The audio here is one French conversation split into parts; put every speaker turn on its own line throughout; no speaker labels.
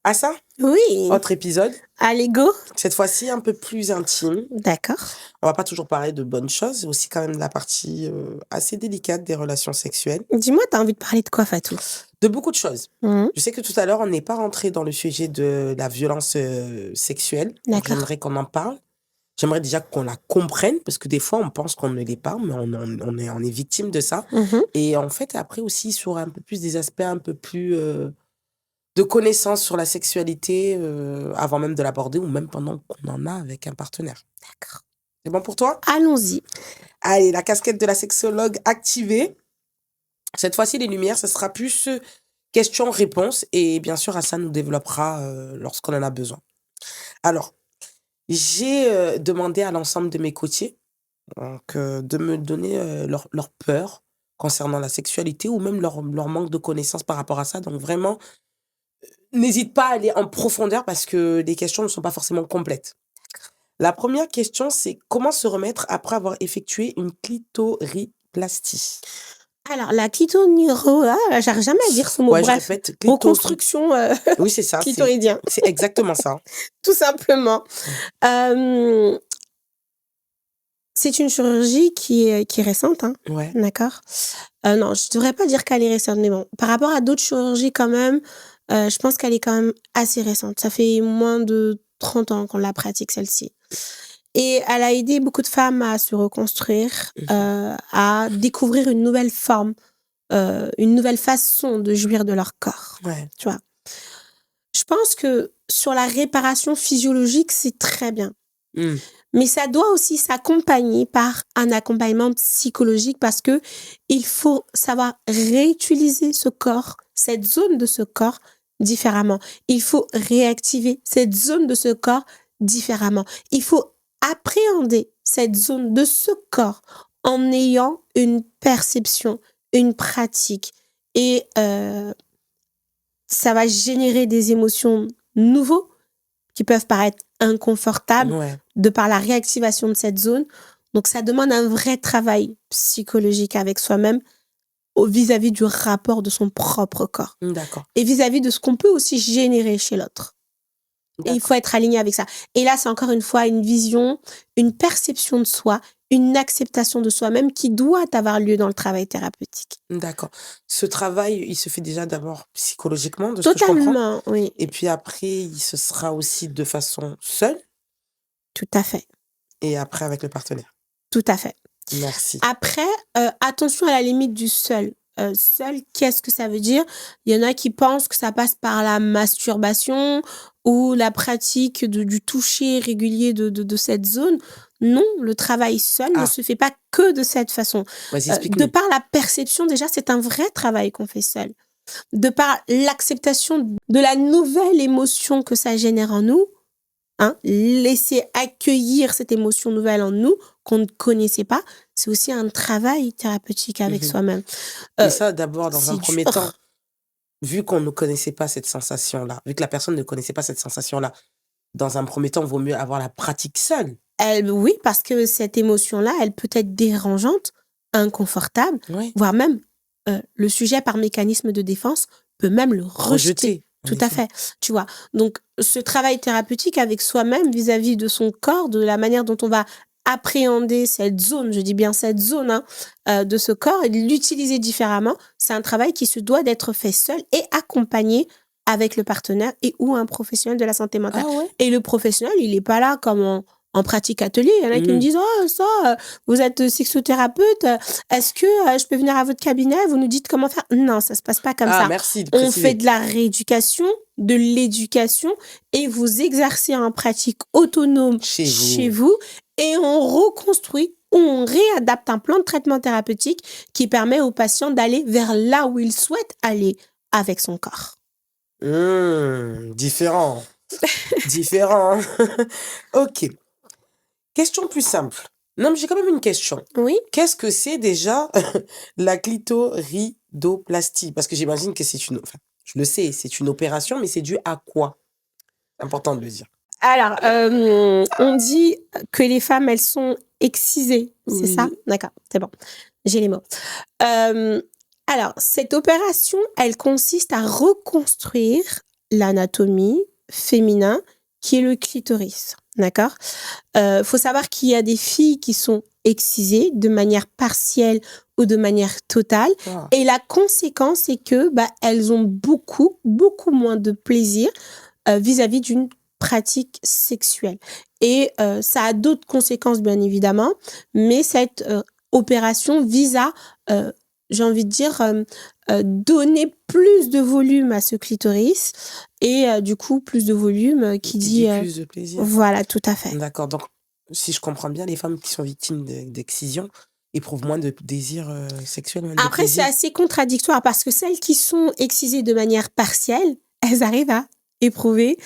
Ah ça,
Oui.
autre épisode,
Allez, go.
cette fois-ci un peu plus intime.
D'accord.
On va pas toujours parler de bonnes choses, aussi quand même de la partie assez délicate des relations sexuelles.
Dis-moi, t'as envie de parler de quoi, Fatou?
De beaucoup de choses.
Mhm.
Je sais que tout à l'heure, on n'est pas rentré dans le sujet de la violence sexuelle. Donc,
D'accord.
j'aimerais qu'on en parle. J'aimerais déjà qu'on la comprenne, parce que des fois, on pense qu'on ne l'est pas, mais on est victime de ça.
Mhm.
Et en fait, après aussi, sur un peu plus des aspects un peu plus de connaissances sur la sexualité, avant même de l'aborder, ou même pendant qu'on en a avec un partenaire.
D'accord.
C'est bon pour toi?
Allons-y.
Allez, la casquette de la sexologue activée. Cette fois-ci, les lumières, ça sera plus questions-réponses. Et bien sûr, Hassan nous développera lorsqu'on en a besoin. Alors, j'ai demandé à l'ensemble de mes coachés donc, de me donner leur peur concernant la sexualité ou même leur manque de connaissances par rapport à ça. Donc, vraiment, n'hésite pas à aller en profondeur parce que les questions ne sont pas forcément complètes. La première question, c'est comment se remettre après avoir effectué une clitoriplastie?
Alors, la j'arrive jamais à dire ce mot.
Ouais, je
Bref,
répète,
reconstruction
Oui, c'est ça,
clitoridien,
c'est exactement ça.
tout simplement. Euh, c'est une chirurgie qui est récente, hein.
Ouais.
D'accord. Non, je devrais pas dire qu'elle est récente, mais bon, par rapport à d'autres chirurgies quand même, je pense qu'elle est quand même assez récente. Ça fait moins de 30 ans qu'on la pratique, celle-ci. Et elle a aidé beaucoup de femmes à se reconstruire, à découvrir une nouvelle forme, une nouvelle façon de jouir de leur corps.
Ouais.
Tu vois. Je pense que sur la réparation physiologique, c'est très bien.
Mm.
Mais ça doit aussi s'accompagner par un accompagnement psychologique parce que il faut savoir réutiliser ce corps, cette zone de ce corps différemment. Il faut réactiver cette zone de ce corps différemment. Il faut appréhender cette zone de ce corps en ayant une perception, une pratique. Et ça va générer des émotions nouveaux qui peuvent paraître inconfortables
Ouais.
de par la réactivation de cette zone. Donc, ça demande un vrai travail psychologique avec soi-même vis-à-vis du rapport de son propre corps
D'accord.
et vis-à-vis de ce qu'on peut aussi générer chez l'autre. Et il faut être aligné avec ça. Et là, c'est encore une fois une vision, une perception de soi, une acceptation de soi-même qui doit avoir lieu dans le travail thérapeutique.
D'accord. Ce travail, il se fait déjà d'abord psychologiquement, de ce que je comprends.
Totalement, oui.
Et puis après, il se sera aussi de façon seule
Tout à fait.
et après avec le partenaire.
Tout à fait.
Merci.
Après, attention à la limite du seul. Seul, qu'est-ce que ça veut dire? Il y en a qui pensent que ça passe par la masturbation ou la pratique du toucher régulier de cette zone. Non, le travail seul ne
Ah,
se fait pas que de cette façon.
vas-y,
De
explique-nous.
par la perception, déjà, c'est un vrai travail qu'on fait seul. De par l'acceptation de la nouvelle émotion que ça génère en nous, hein, laisser accueillir cette émotion nouvelle en nous qu'on ne connaissait pas, c'est aussi un travail thérapeutique avec
Mhm.
soi-même.
Mais ça, d'abord, dans un
C'est
premier
dur.
temps, vu qu'on ne connaissait pas cette sensation-là, vu que la personne ne connaissait pas cette sensation-là, dans un premier temps, il vaut mieux avoir la pratique seule.
Oui, parce que cette émotion-là, elle peut être dérangeante, inconfortable,
Oui.
voire même le sujet par mécanisme de défense peut même le rejeter.
En
Tout à
effet.
fait, tu vois. Donc, ce travail thérapeutique avec soi-même vis-à-vis de son corps, de la manière dont on va appréhender cette zone, je dis bien cette zone de ce corps et de l'utiliser différemment, c'est un travail qui se doit d'être fait seul et accompagné avec le partenaire et ou un professionnel de la santé mentale.
Ah ouais?
Et le professionnel, il n'est pas là comme en pratique atelier. Il y en a qui me
Mhm.
disent « Oh, ça, vous êtes sexothérapeute, est-ce que je peux venir à votre cabinet? Vous nous dites comment faire ?» Non, ça se passe pas comme
Ah,
ça.
merci de
On
préciser.
fait de la rééducation, de l'éducation et vous exercez en pratique autonome
Chez
vous et on reconstruit, on réadapte un plan de traitement thérapeutique qui permet au patient d'aller vers là où il souhaite aller avec son corps.
Différent. Différent. Ok. Question plus simple. Non, mais j'ai quand même une question.
Oui.
Qu'est-ce que c'est déjà la clitoridoplastie? Parce que j'imagine que c'est une... Enfin, je le sais, c'est une opération, mais c'est dû à quoi? C'est important de le dire.
Alors, on dit que les femmes, elles sont excisées, c'est ça?
Oui.
D'accord, c'est bon, j'ai les mots. Alors, cette opération, elle consiste à reconstruire l'anatomie féminin qui est le clitoris. D'accord? Faut savoir qu'il y a des filles qui sont excisées de manière partielle ou de manière totale.
Ah,
Et la conséquence, c'est que elles ont beaucoup moins de plaisir vis-à-vis d'une pratique sexuelle. Et ça a d'autres conséquences, bien évidemment, mais cette opération vise à, j'ai envie de dire, donner plus de volume à ce clitoris et du coup, plus de volume qui
qui
dit...
dit plus de plaisir.
voilà, tout à fait.
D'accord. Donc, si je comprends bien, les femmes qui sont victimes d'excision éprouvent moins de désir sexuel, moins de
Après, c'est
plaisir.
assez contradictoire parce que celles qui sont excisées de manière partielle, elles arrivent à éprouver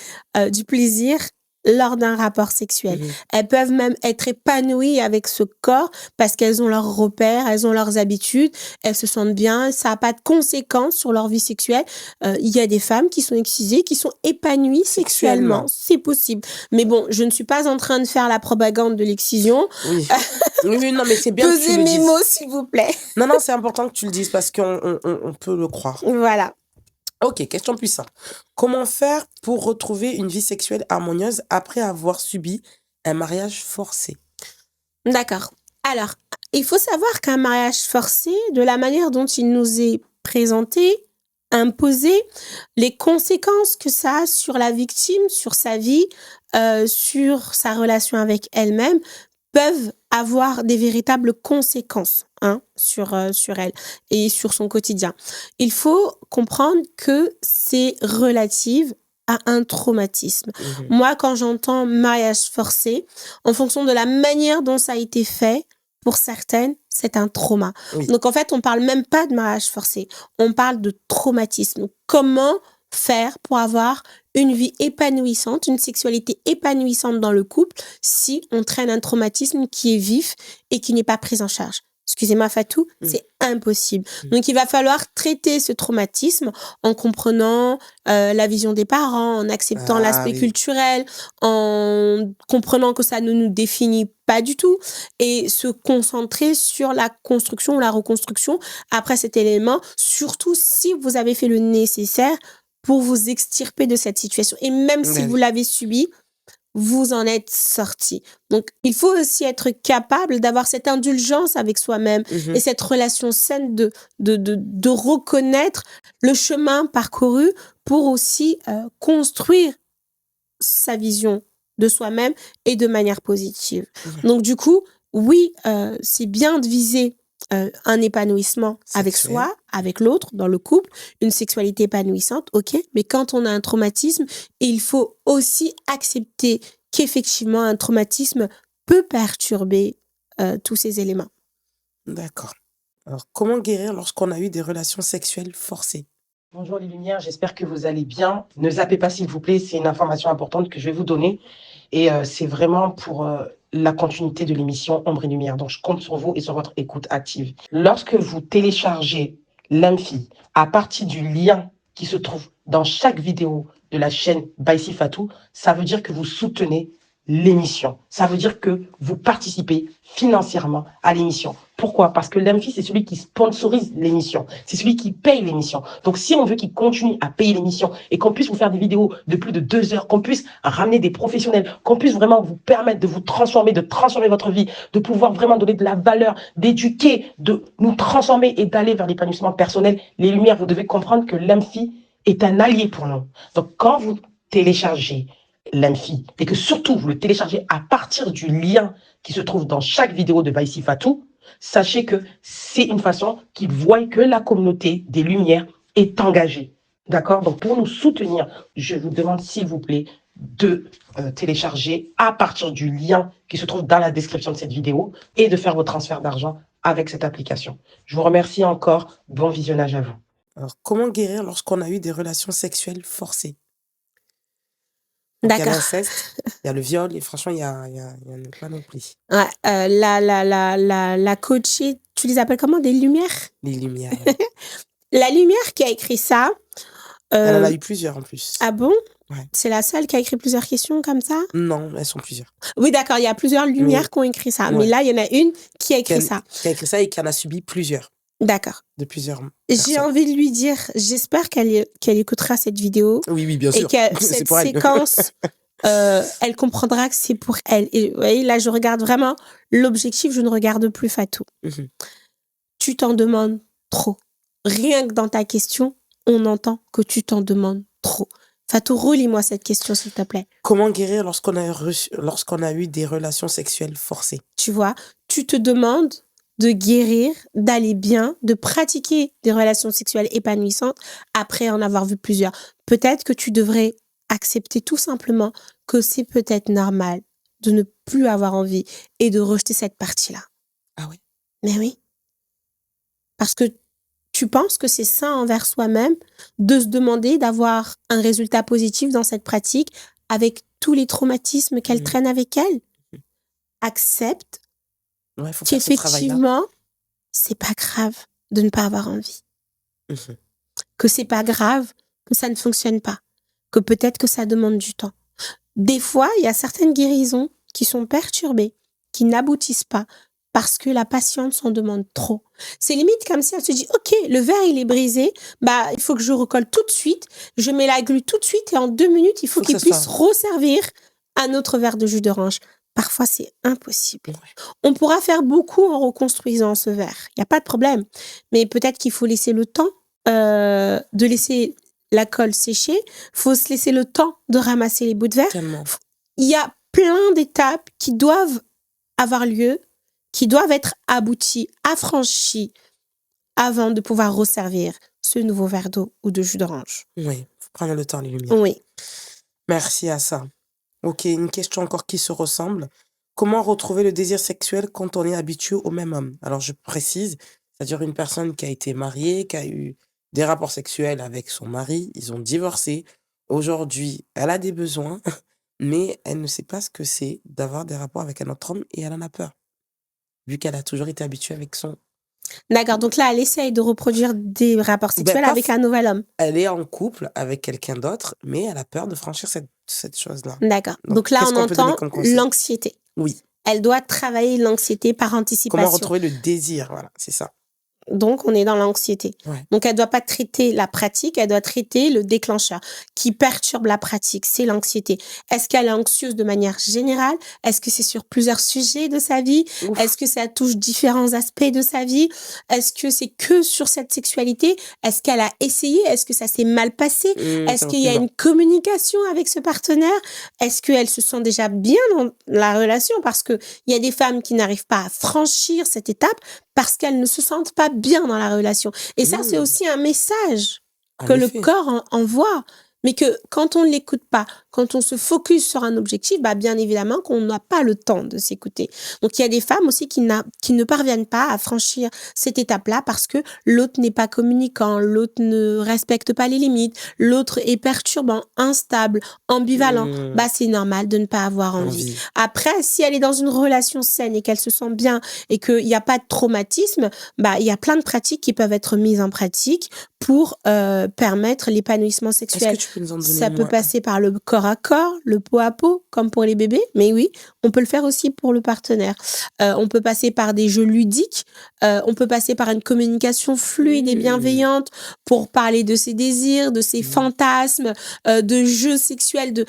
du plaisir lors d'un rapport sexuel.
Mhm.
Elles peuvent même être épanouies avec ce corps parce qu'elles ont leurs repères, elles ont leurs habitudes, elles se sentent bien, ça n'a pas de conséquences sur leur vie sexuelle. Il y a des femmes qui sont excisées, qui sont épanouies sexuellement.
Sexuellement.
C'est possible. Mais bon, je ne suis pas en train de faire la propagande de l'excision.
Oui. Oui, non, mais c'est bien que tu
Pesez
le
mes
dises.
mots, s'il vous plaît.
Non, c'est important que tu le dises parce qu'on peut le croire.
Voilà.
Ok, question plus simple. Comment faire pour retrouver une vie sexuelle harmonieuse après avoir subi un mariage forcé?
D'accord. Alors, il faut savoir qu'un mariage forcé, de la manière dont il nous est présenté, imposé, les conséquences que ça a sur la victime, sur sa vie, sur sa relation avec elle-même, peuvent avoir des véritables conséquences sur elle et sur son quotidien. Il faut comprendre que c'est relatif à un traumatisme.
Mhm.
Moi, quand j'entends mariage forcé, en fonction de la manière dont ça a été fait, pour certaines, c'est un trauma.
Oui.
Donc, en fait, on parle même pas de mariage forcé. On parle de traumatisme. Comment faire pour avoir une vie épanouissante, une sexualité épanouissante dans le couple si on traîne un traumatisme qui est vif et qui n'est pas pris en charge. Excusez-moi Fatou, c'est impossible. Donc il va falloir traiter ce traumatisme en comprenant la vision des parents, en acceptant l'aspect culturel, en comprenant que ça ne nous définit pas du tout et se concentrer sur la construction ou la reconstruction après cet élément, surtout si vous avez fait le nécessaire pour vous extirper de cette situation. Et même si vous l'avez subi, vous en êtes sorti. Donc, il faut aussi être capable d'avoir cette indulgence avec soi-même et cette relation saine de reconnaître le chemin parcouru pour aussi construire sa vision de soi-même et de manière positive. Donc, du coup, oui, c'est bien de viser un épanouissement avec soi, avec l'autre, dans le couple, une sexualité épanouissante, ok, mais quand on a un traumatisme, il faut aussi accepter qu'effectivement un traumatisme peut perturber tous ces éléments.
D'accord. Alors, comment guérir lorsqu'on a eu des relations sexuelles forcées?
Bonjour les Lumières, j'espère que vous allez bien. Ne zappez pas s'il vous plaît, c'est une information importante que je vais vous donner et c'est vraiment pour la continuité de l'émission Ombre et Lumière. Donc je compte sur vous et sur votre écoute active. Lorsque vous téléchargez l'Amphi à partir du lien qui se trouve dans chaque vidéo de la chaîne Baïsi Fatou, ça veut dire que vous soutenez l'émission. Ça veut dire que vous participez financièrement à l'émission. Pourquoi? Parce que l'Amphi, c'est celui qui sponsorise l'émission. C'est celui qui paye l'émission. Donc, si on veut qu'il continue à payer l'émission et qu'on puisse vous faire des vidéos de plus de 2 heures, qu'on puisse ramener des professionnels, qu'on puisse vraiment vous permettre de vous transformer, de transformer votre vie, de pouvoir vraiment donner de la valeur, d'éduquer, de nous transformer et d'aller vers l'épanouissement personnel, les Lumières, vous devez comprendre que l'Amphi est un allié pour nous. Donc, quand vous téléchargez l'Amphi et que surtout vous le téléchargez à partir du lien qui se trouve dans chaque vidéo de Baïsi Fatou, sachez que c'est une façon qu'ils voient que la communauté des Lumières est engagée. D'accord? Donc, pour nous soutenir, je vous demande, s'il vous plaît, de télécharger à partir du lien qui se trouve dans la description de cette vidéo et de faire vos transferts d'argent avec cette application. Je vous remercie encore. Bon visionnage à vous.
Alors, comment guérir lorsqu'on a eu des relations sexuelles forcées? Il y a
D'accord.
l'inceste, il y a le viol, et franchement, il y a une panoplie.
Ouais, la coachée, tu les appelles comment? Des lumières?
Les Lumières.
La lumière qui a écrit ça.
Elle en a eu plusieurs en plus.
Ah bon?
Ouais.
C'est la seule qui a écrit plusieurs questions comme ça?
Non, elles sont plusieurs.
Oui, d'accord, il y a plusieurs lumières qui ont écrit ça.
Ouais.
Mais là, il y en a une qui a écrit ça.
Qui a écrit ça et qui en a subi plusieurs.
D'accord.
de plusieurs
J'ai
personnes.
envie de lui dire, j'espère qu'elle écoutera cette vidéo
Oui, bien
et
sûr.
que
C'est
cette
pour elle.
séquence, elle comprendra que c'est pour elle. Et vous voyez, là, je regarde vraiment l'objectif, je ne regarde plus Fatou.
Mhm.
Tu t'en demandes trop. Rien que dans ta question, on entend que tu t'en demandes trop. Fatou, relis-moi cette question, s'il te plaît.
Comment guérir lorsqu'on a eu des relations sexuelles forcées?
Tu vois, tu te demandes de guérir, d'aller bien, de pratiquer des relations sexuelles épanouissantes après en avoir vu plusieurs. Peut-être que tu devrais accepter tout simplement que c'est peut-être normal de ne plus avoir envie et de rejeter cette partie-là.
Ah oui?
Mais oui, parce que tu penses que c'est sain envers soi-même de se demander d'avoir un résultat positif dans cette pratique avec tous les traumatismes qu'elle
Mhm.
traîne avec elle. Accepte
Ouais, il faut faire ce travail-là.
qu'effectivement, c'est pas grave de ne pas avoir envie.
Mhm.
Que c'est pas grave que ça ne fonctionne pas. Que peut-être que ça demande du temps. Des fois, il y a certaines guérisons qui sont perturbées, qui n'aboutissent pas parce que la patiente s'en demande trop. C'est limite comme si elle se dit, OK, le verre, il est brisé, bah, il faut que je recolle tout de suite, je mets la glu tout de suite et en 2 minutes, il faut
que
qu'il
ça
puisse
soit-
resservir un autre verre de jus d'orange. Parfois, c'est impossible.
Ouais.
On pourra faire beaucoup en reconstruisant ce verre. Il n'y a pas de problème. Mais peut-être qu'il faut laisser le temps de laisser la colle sécher. Il faut se laisser le temps de ramasser les bouts de verre.
Tellement.
Il y a plein d'étapes qui doivent avoir lieu, qui doivent être abouties, affranchies, avant de pouvoir resservir ce nouveau verre d'eau ou de jus d'orange.
Oui, faut prendre le temps, les lumières.
Oui.
Merci à ça. Ok, une question encore qui se ressemble. Comment retrouver le désir sexuel quand on est habitué au même homme? Alors, je précise, c'est-à-dire une personne qui a été mariée, qui a eu des rapports sexuels avec son mari, ils ont divorcé. Aujourd'hui, elle a des besoins, mais elle ne sait pas ce que c'est d'avoir des rapports avec un autre homme et elle en a peur, vu qu'elle a toujours été habituée avec son...
D'accord. Donc là, elle essaye de reproduire des rapports sexuels
pas
avec un nouvel homme.
Elle est en couple avec quelqu'un d'autre, mais elle a peur de franchir cette chose-là.
D'accord.
Donc,
Donc là,
qu'est-ce
on
qu'on peut donner
entend
comme conseil?
l'anxiété.
Oui.
Elle doit travailler l'anxiété par
Comment
anticipation.
retrouver le désir? Voilà, c'est ça.
Donc, on est dans l'anxiété.
Ouais.
Donc, elle ne doit pas traiter la pratique, elle doit traiter le déclencheur qui perturbe la pratique, c'est l'anxiété. Est-ce qu'elle est anxieuse de manière générale? Est-ce que c'est sur plusieurs sujets de sa vie?
Ouf.
Est-ce que ça touche différents aspects de sa vie? Est-ce que c'est que sur cette sexualité? Est-ce qu'elle a essayé? Est-ce que ça s'est mal passé? Est-ce
Ça va
qu'il y a
plus loin.
une communication avec ce partenaire? Est-ce qu'elle se sent déjà bien dans la relation? Parce qu'il y a des femmes qui n'arrivent pas à franchir cette étape parce qu'elles ne se sentent pas bien dans la relation. Et ça, c'est aussi un message
En
que le
effet.
corps envoie. Mais que quand on ne l'écoute pas, quand on se focus sur un objectif, bah bien évidemment qu'on n'a pas le temps de s'écouter. Donc il y a des femmes aussi qui ne parviennent pas à franchir cette étape-là parce que l'autre n'est pas communicant, l'autre ne respecte pas les limites, l'autre est perturbant, instable, ambivalent. Bah c'est normal de ne pas avoir envie. Après, si elle est dans une relation saine et qu'elle se sent bien et qu'il n'y a pas de traumatisme, bah il y a plein de pratiques qui peuvent être mises en pratique pour permettre l'épanouissement sexuel.
Est-ce que tu peux nous en donner
Ça peut passer par le corps à corps, le peau à peau, comme pour les bébés. Mais oui, on peut le faire aussi pour le partenaire. On peut passer par des jeux ludiques. On peut passer par une communication fluide et bienveillante pour parler de ses désirs, de ses fantasmes, de jeux sexuels, de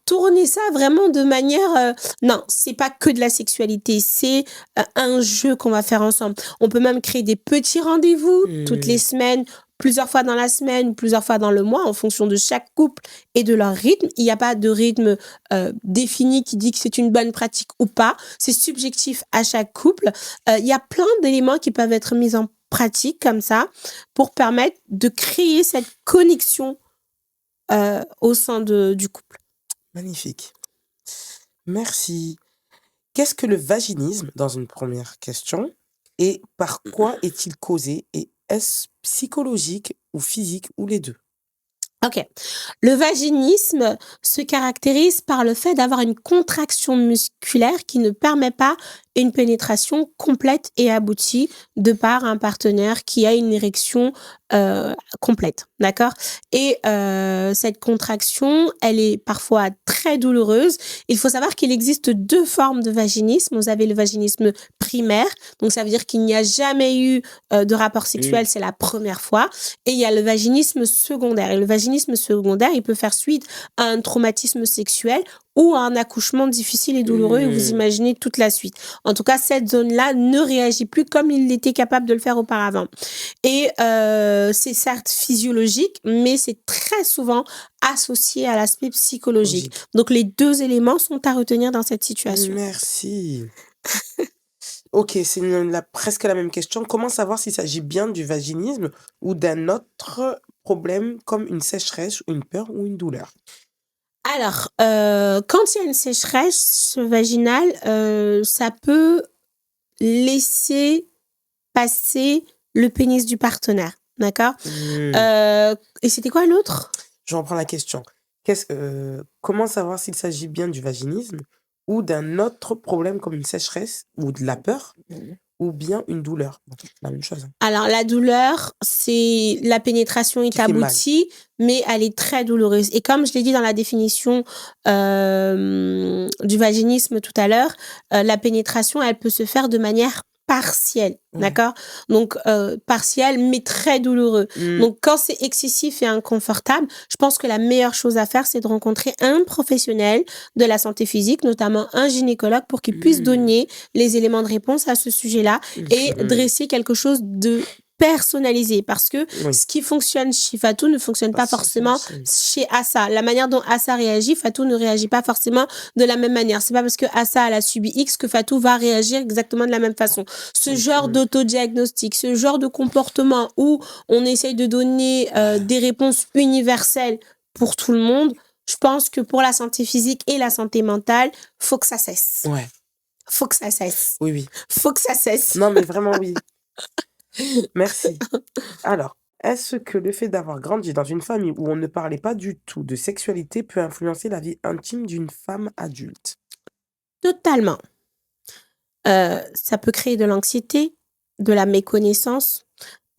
tourner ça vraiment de manière... non, c'est pas que de la sexualité, c'est un jeu qu'on va faire ensemble. On peut même créer des petits rendez-vous toutes les semaines, plusieurs fois dans la semaine, plusieurs fois dans le mois, en fonction de chaque couple et de leur rythme. Il n'y a pas de rythme défini qui dit que c'est une bonne pratique ou pas. C'est subjectif à chaque couple. Il y a plein d'éléments qui peuvent être mis en pratique comme ça pour permettre de créer cette connexion au sein du couple.
Magnifique. Merci. Qu'est-ce que le vaginisme, dans une première question, et par quoi est-il causé, et est-ce psychologique ou physique ou les deux?
Ok. Le vaginisme se caractérise par le fait d'avoir une contraction musculaire qui ne permet pas une pénétration complète et aboutie de par un partenaire qui a une érection complète, d'accord? Et cette contraction, elle est parfois très douloureuse. Il faut savoir qu'il existe 2 formes de vaginisme. Vous avez le vaginisme primaire, donc ça veut dire qu'il n'y a jamais eu de rapport sexuel, c'est la première fois. Et il y a le vaginisme secondaire. Et le vaginisme secondaire, il peut faire suite à un traumatisme sexuel ou à un accouchement difficile et douloureux, et vous imaginez toute la suite. En tout cas, cette zone-là ne réagit plus comme il était capable de le faire auparavant. Et c'est certes physiologique, mais c'est très souvent associé à l'aspect psychologique. Donc, les 2 éléments sont à retenir dans cette situation.
Merci. Ok, c'est presque la même question. Comment savoir s'il s'agit bien du vaginisme ou d'un autre problème comme une sécheresse, une peur ou une douleur?
Alors, quand il y a une sécheresse vaginale, ça peut laisser passer le pénis du partenaire, d'accord? Et c'était quoi l'autre?
Je reprends la question. Comment savoir s'il s'agit bien du vaginisme ou d'un autre problème comme une sécheresse ou de la peur ou bien une douleur? Bon, c'est la même chose.
Alors, la douleur, c'est la pénétration est
Qui fait mal.
aboutie, mais elle est très douloureuse. Et comme je l'ai dit dans la définition du vaginisme tout à l'heure, la pénétration, elle peut se faire de manière partielle, d'accord? Donc, partielle, mais très douloureux. Donc, quand c'est excessif et inconfortable, je pense que la meilleure chose à faire, c'est de rencontrer un professionnel de la santé physique, notamment un gynécologue, pour qu'il puisse donner les éléments de réponse à ce sujet-là et dresser quelque chose de personnalisé, parce que ce qui fonctionne chez Fatou ne fonctionne pas forcément chez Assa. La manière dont Assa réagit, Fatou ne réagit pas forcément de la même manière. C'est pas parce que Assa elle a subi X que Fatou va réagir exactement de la même façon. Ce genre d'autodiagnostic, ce genre de comportement où on essaye de donner des réponses universelles pour tout le monde, je pense que pour la santé physique et la santé mentale, faut que ça cesse.
Ouais.
Faut que ça cesse.
Oui.
Faut que ça cesse.
Non, mais vraiment, oui. Merci. Alors, est-ce que le fait d'avoir grandi dans une famille où on ne parlait pas du tout de sexualité peut influencer la vie intime d'une femme adulte?
Totalement. Ça peut créer de l'anxiété, de la méconnaissance,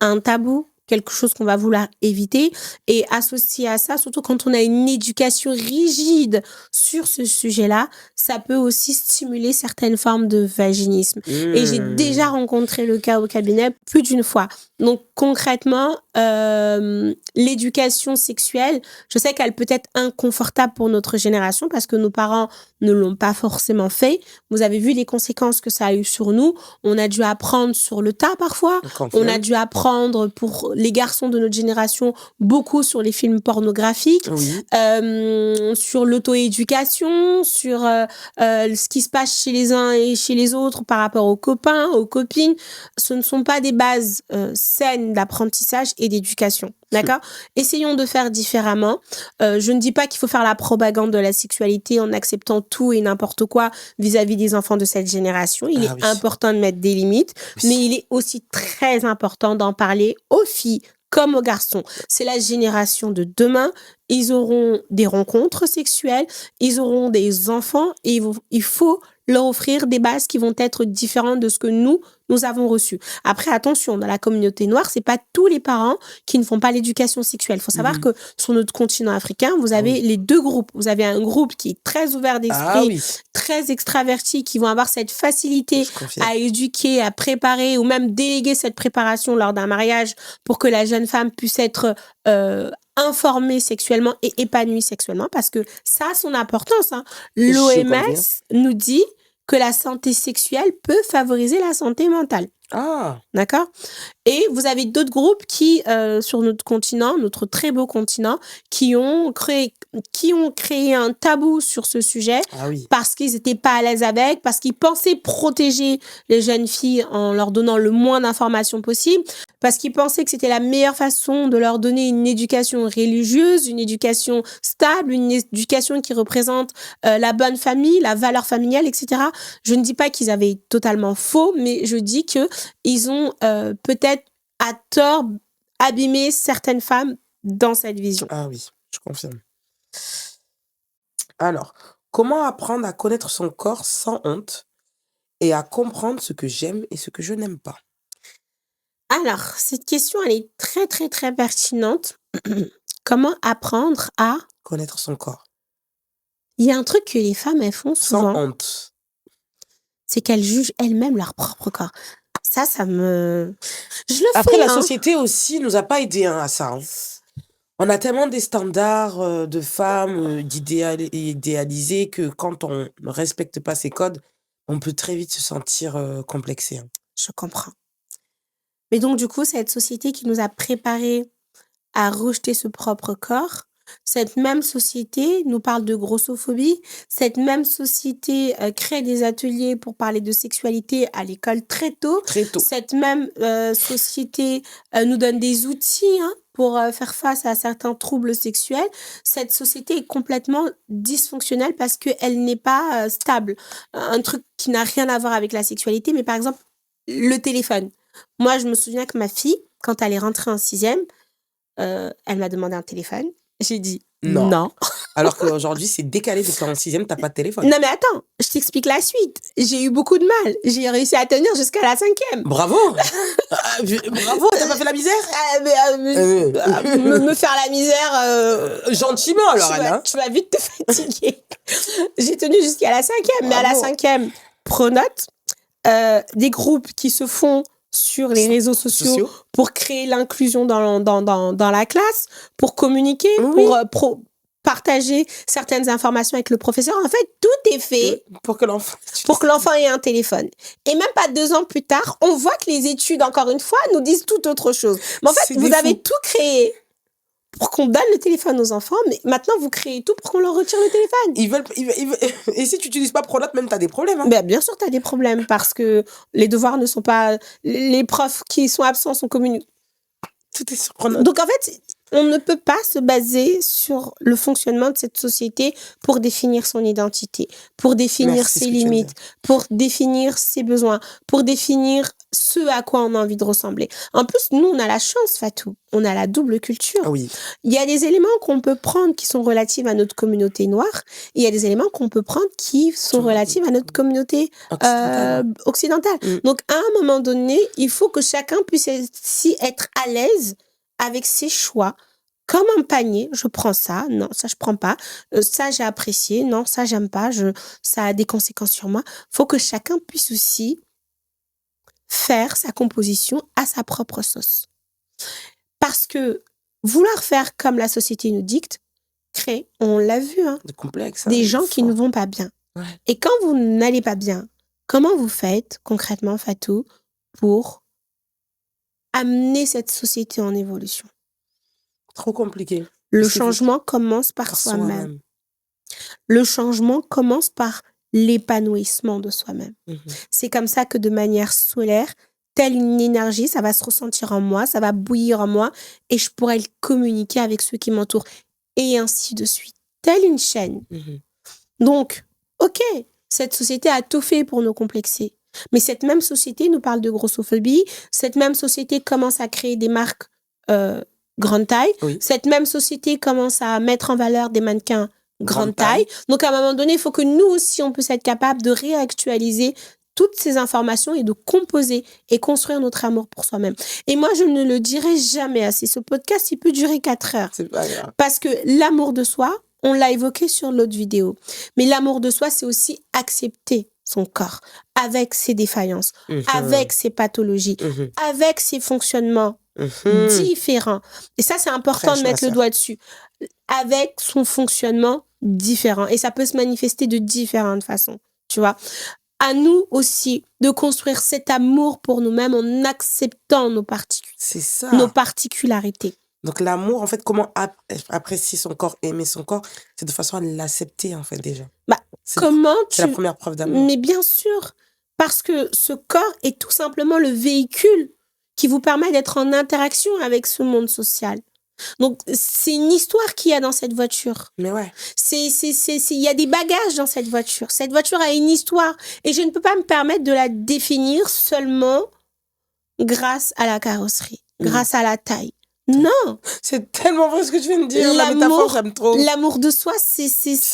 un tabou, quelque chose qu'on va vouloir éviter. Et associé à ça, surtout quand on a une éducation rigide sur ce sujet-là, ça peut aussi stimuler certaines formes de vaginisme. Et j'ai déjà rencontré le cas au cabinet plus d'une fois. Donc concrètement, l'éducation sexuelle, je sais qu'elle peut être inconfortable pour notre génération parce que nos parents ne l'ont pas forcément fait. Vous avez vu les conséquences que ça a eu sur nous. On a dû apprendre sur le tas parfois. On a dû apprendre pour les garçons de notre génération beaucoup sur les films pornographiques, sur l'auto-éducation, sur ce qui se passe chez les uns et chez les autres par rapport aux copains, aux copines. Ce ne sont pas des bases saines d'apprentissage et d'éducation. D'accord? Essayons de faire différemment. Je ne dis pas qu'il faut faire la propagande de la sexualité en acceptant tout et n'importe quoi vis-à-vis des enfants de cette génération. Il est important de mettre des limites, mais il est aussi très important d'en parler aux filles comme aux garçons. C'est la génération de demain. Ils auront des rencontres sexuelles, ils auront des enfants et il faut leur offrir des bases qui vont être différentes de ce que nous avons reçu. Après, attention, dans la communauté noire, c'est pas tous les parents qui ne font pas l'éducation sexuelle. Il faut savoir que sur notre continent africain, vous avez les 2 groupes. Vous avez un groupe qui est très ouvert d'esprit, très extraverti, qui vont avoir cette facilité à éduquer, à préparer ou même déléguer cette préparation lors d'un mariage pour que la jeune femme puisse être informée sexuellement et épanouie sexuellement, parce que ça a son importance. L'OMS nous dit que la santé sexuelle peut favoriser la santé mentale. D'accord? Et vous avez d'autres groupes qui, sur notre continent, notre très beau continent, qui ont créé un tabou sur ce sujet parce qu'ils n'étaient pas à l'aise avec, parce qu'ils pensaient protéger les jeunes filles en leur donnant le moins d'informations possible, parce qu'ils pensaient que c'était la meilleure façon de leur donner une éducation religieuse, une éducation stable, une éducation qui représente la bonne famille, la valeur familiale, etc. Je ne dis pas qu'ils avaient totalement faux, mais je dis que ils ont peut-être à tort abîmé certaines femmes dans cette vision.
Ah oui, je confirme. Alors, comment apprendre à connaître son corps sans honte et à comprendre ce que j'aime et ce que je n'aime pas.
Alors, cette question, elle est très, très, très pertinente. Comment apprendre à...
Connaître son corps.
Il y a un truc que les femmes, elles font
Sans
souvent,
honte.
c'est qu'elles jugent elles-mêmes leur propre corps. Ça me... Je le
Après,
fais,
la
hein.
société aussi nous a pas aidés à ça. On a tellement des standards de femmes idéalisés que quand on ne respecte pas ces codes, on peut très vite se sentir complexé.
Je comprends. Mais donc, du coup, cette société qui nous a préparés à rejeter ce propre corps, cette même société nous parle de grossophobie, cette même société crée des ateliers pour parler de sexualité à l'école très tôt,
Très tôt.
cette même société nous donne des outils pour faire face à certains troubles sexuels. Cette société est complètement dysfonctionnelle parce qu'elle n'est pas stable. Un truc qui n'a rien à voir avec la sexualité, mais par exemple, le téléphone. Moi, je me souviens que ma fille, quand elle est rentrée en 6e, elle m'a demandé un téléphone. J'ai dit
Non.
non.
Alors qu'aujourd'hui, c'est décalé parce qu'en 6e, t'as pas de téléphone.
Non, mais attends, je t'explique la suite. J'ai eu beaucoup de mal. J'ai réussi à tenir jusqu'à la 5e.
Bravo. Bravo, t'as pas fait la misère.
Me faire la misère.
Gentiment alors, Anna.
Tu vas vite te fatiguer. J'ai tenu jusqu'à la 5e, mais à la
Bravo.
5e, pronote, des groupes qui se font sur les réseaux sociaux pour créer l'inclusion dans la classe, pour communiquer,
Oui.
pour partager certaines informations avec le professeur. En fait, tout est fait
pour que l'enfant
ait un téléphone. Et même pas 2 ans plus tard, on voit que les études, encore une fois, nous disent tout autre chose. Mais en fait,
C'est
vous
des
avez
fous.
tout créé pour qu'on donne le téléphone aux enfants, mais maintenant, vous créez tout pour qu'on leur retire le téléphone.
Ils veulent... Et si tu n'utilises pas Pronote, même t'as des problèmes.
Ben, bien sûr, tu as des problèmes parce que les devoirs ne sont pas... Les profs qui sont absents sont communiqués.
Tout est sur Pronote.
Donc, en fait, on ne peut pas se baser sur le fonctionnement de cette société pour définir son identité, pour définir ses limites, pour définir ses besoins, pour définir ce à quoi on a envie de ressembler. En plus, nous, on a la chance, Fatou. On a la double culture.
Ah oui.
Il y a des éléments qu'on peut prendre qui sont relatifs à notre communauté noire. Et il y a des éléments qu'on peut prendre qui sont relatifs à notre communauté occidentale. Donc, à un moment donné, il faut que chacun puisse aussi être à l'aise avec ses choix, comme un panier. Je prends ça, non, ça je prends pas. Ça j'ai apprécié, non, ça j'aime pas. Ça a des conséquences sur moi. Faut que chacun puisse aussi faire sa composition à sa propre sauce. Parce que vouloir faire comme la société nous dicte crée, on l'a vu, des gens qui ne vont pas bien.
Ouais.
Et quand vous n'allez pas bien, comment vous faites concrètement, Fatou, pour amener cette société en évolution?
Trop compliqué.
Le changement commence par soi-même. Le changement commence par l'épanouissement de soi-même. C'est comme ça que de manière solaire, telle une énergie, ça va se ressentir en moi, ça va bouillir en moi et je pourrai le communiquer avec ceux qui m'entourent. Et ainsi de suite. Telle une chaîne. Donc, ok, cette société a tout fait pour nous complexer. Mais cette même société nous parle de grossophobie. Cette même société commence à créer des marques grande taille.
Oui.
Cette même société commence à mettre en valeur des mannequins grande taille. Donc, à un moment donné, il faut que nous aussi, on puisse être capable de réactualiser toutes ces informations et de composer et construire notre amour pour soi-même. Et moi, je ne le dirai jamais assez. Ce podcast, il peut durer 4 heures.
C'est pas grave.
Parce que l'amour de soi, on l'a évoqué sur l'autre vidéo. Mais l'amour de soi, c'est aussi accepter son corps avec ses défaillances, avec ses pathologies, avec ses fonctionnements différents. Et ça, c'est important de mettre le doigt dessus. Avec son fonctionnement différent. Et ça peut se manifester de différentes façons. Tu vois ? À nous aussi de construire cet amour pour nous-mêmes en acceptant nos particularités.
Donc l'amour, en fait, comment apprécier son corps, aimer son corps, c'est de façon à l'accepter, en fait, déjà.
C'est
la première preuve d'amour.
Mais bien sûr, parce que ce corps est tout simplement le véhicule qui vous permet d'être en interaction avec ce monde social. Donc, c'est une histoire qu'il y a dans cette voiture.
Mais ouais.
Il y a des bagages dans cette voiture. Cette voiture a une histoire. Et je ne peux pas me permettre de la définir seulement grâce à la carrosserie, grâce à la taille, Non.
C'est tellement vrai ce que tu viens de dire. La
L'amour-
métaphore, j'aime trop.
L'amour de soi,
Ça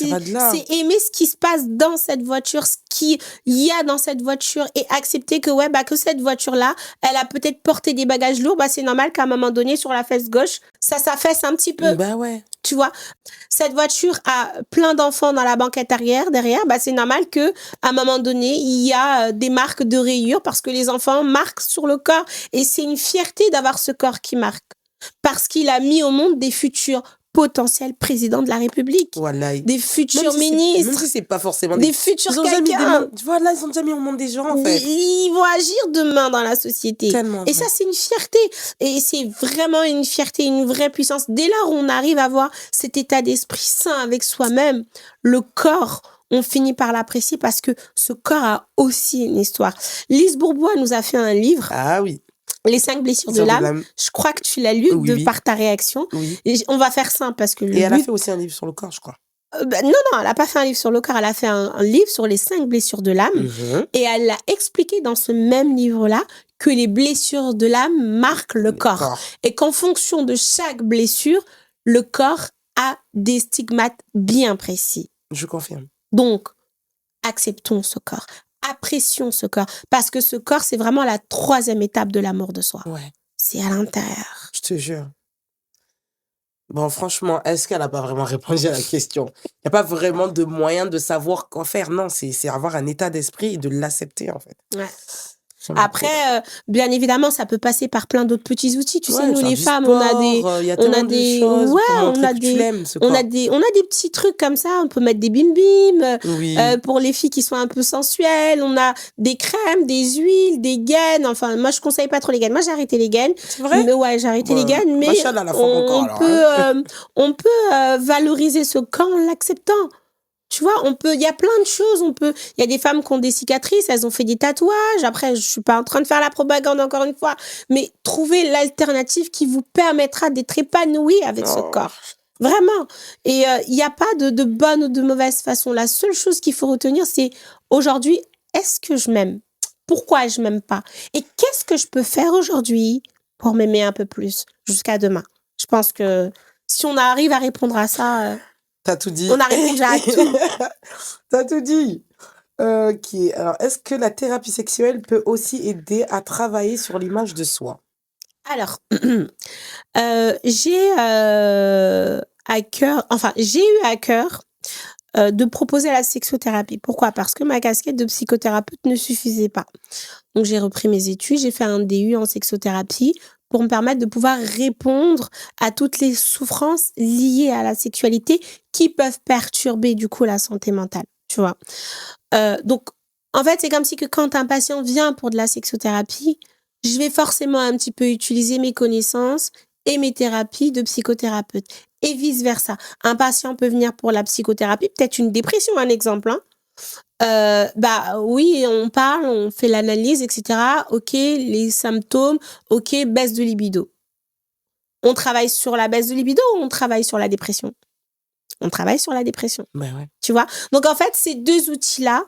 va de là.
c'est aimer ce qui se passe dans cette voiture, ce qu'il y a dans cette voiture et accepter que, que cette voiture-là, elle a peut-être porté des bagages lourds. C'est normal qu'à un moment donné, sur la fesse gauche, ça s'affaisse un petit peu.
Bah ouais.
Tu vois, cette voiture a plein d'enfants dans la banquette arrière, derrière. C'est normal que à un moment donné, il y a des marques de rayures parce que les enfants marquent sur le corps. Et c'est une fierté d'avoir ce corps qui marque. Parce qu'il a mis au monde des futurs potentiels présidents de la République.
Voilà.
Des futurs
Même
ministres.
si c'est pas forcément
des futurs
ils ont déjà mis
quelqu'un.
Voilà, ils ont déjà mis au monde des gens, en fait.
Ils vont agir demain dans la société.
Tellement
Et
vrai.
ça, c'est une fierté. Et c'est vraiment une fierté, une vraie puissance. Dès lors où on arrive à avoir cet état d'esprit sain avec soi-même, le corps, on finit par l'apprécier parce que ce corps a aussi une histoire. Lise Bourbois nous a fait un livre,
Ah oui.
Les 5 blessures de
Sur de
l'âme.
l'âme.
Je crois que tu l'as lu
Oui.
par ta réaction.
Oui.
Et on va faire simple parce que
Et elle a fait aussi un livre sur le corps, je crois.
non, elle n'a pas fait un livre sur le corps. Elle a fait un livre sur les 5 blessures de l'âme.
Mhm.
Et elle a expliqué dans ce même livre-là que les blessures de l'âme marquent le corps. Et qu'en fonction de chaque blessure, le corps a des stigmates bien précis.
Je confirme.
Donc, acceptons ce corps. Apprécions ce corps. Parce que ce corps, c'est vraiment la 3e étape de l'amour de soi.
Ouais.
C'est à l'intérieur.
Je te jure. Bon, franchement, est-ce qu'elle n'a pas vraiment répondu à la question? Il n'y a pas vraiment de moyen de savoir quoi faire. Non, c'est avoir un état d'esprit et de l'accepter, en fait.
Ouais. Après, bien évidemment, ça peut passer par plein d'autres petits outils. Tu sais, nous les femmes,
sport,
on a des,
y a tellement de choses
ouais,
pour montrer
on a
que
des,
tu l'aimes, ce
on
corps.
a des petits trucs comme ça. On peut mettre des bim-bim
Oui.
pour les filles qui sont un peu sensuelles. On a des crèmes, des huiles, des gaines. Enfin, moi, je conseille pas trop les gaines. Moi, j'ai arrêté les gaines.
C'est vrai?
Mais ouais, j'ai arrêté les gaines. Mais
Machallah, la femme encore, alors,
on peut valoriser ce corps en l'acceptant. Tu vois, il y a plein de choses, il y a des femmes qui ont des cicatrices, elles ont fait des tatouages. Après, je suis pas en train de faire la propagande encore une fois, mais trouvez l'alternative qui vous permettra d'être épanoui avec ce corps. Vraiment. Et il n'y a pas de bonne ou de mauvaise façon. La seule chose qu'il faut retenir, c'est aujourd'hui, est-ce que je m'aime? Pourquoi je m'aime pas? Et qu'est-ce que je peux faire aujourd'hui pour m'aimer un peu plus jusqu'à demain? Je pense que si on arrive à répondre à ça...
T'as tout dit.
On a répondu à tout.
T'as tout dit. Ok. Alors, est-ce que la thérapie sexuelle peut aussi aider à travailler sur l'image de soi?
Alors, j'ai eu à cœur de proposer la sexothérapie. Pourquoi? Parce que ma casquette de psychothérapeute ne suffisait pas. Donc, j'ai repris mes études, j'ai fait un DU en sexothérapie pour me permettre de pouvoir répondre à toutes les souffrances liées à la sexualité qui peuvent perturber du coup la santé mentale, tu vois. Donc, en fait, c'est comme si que quand un patient vient pour de la sexothérapie, je vais forcément un petit peu utiliser mes connaissances et mes thérapies de psychothérapeute et vice-versa. Un patient peut venir pour la psychothérapie, peut-être une dépression, un exemple, hein. Oui, on parle, on fait l'analyse, etc. Ok, les symptômes, ok, baisse de libido. On travaille sur la baisse de libido ou on travaille sur la dépression? On travaille sur la dépression.
Ben ouais.
Tu vois? Donc, en fait, ces deux outils-là,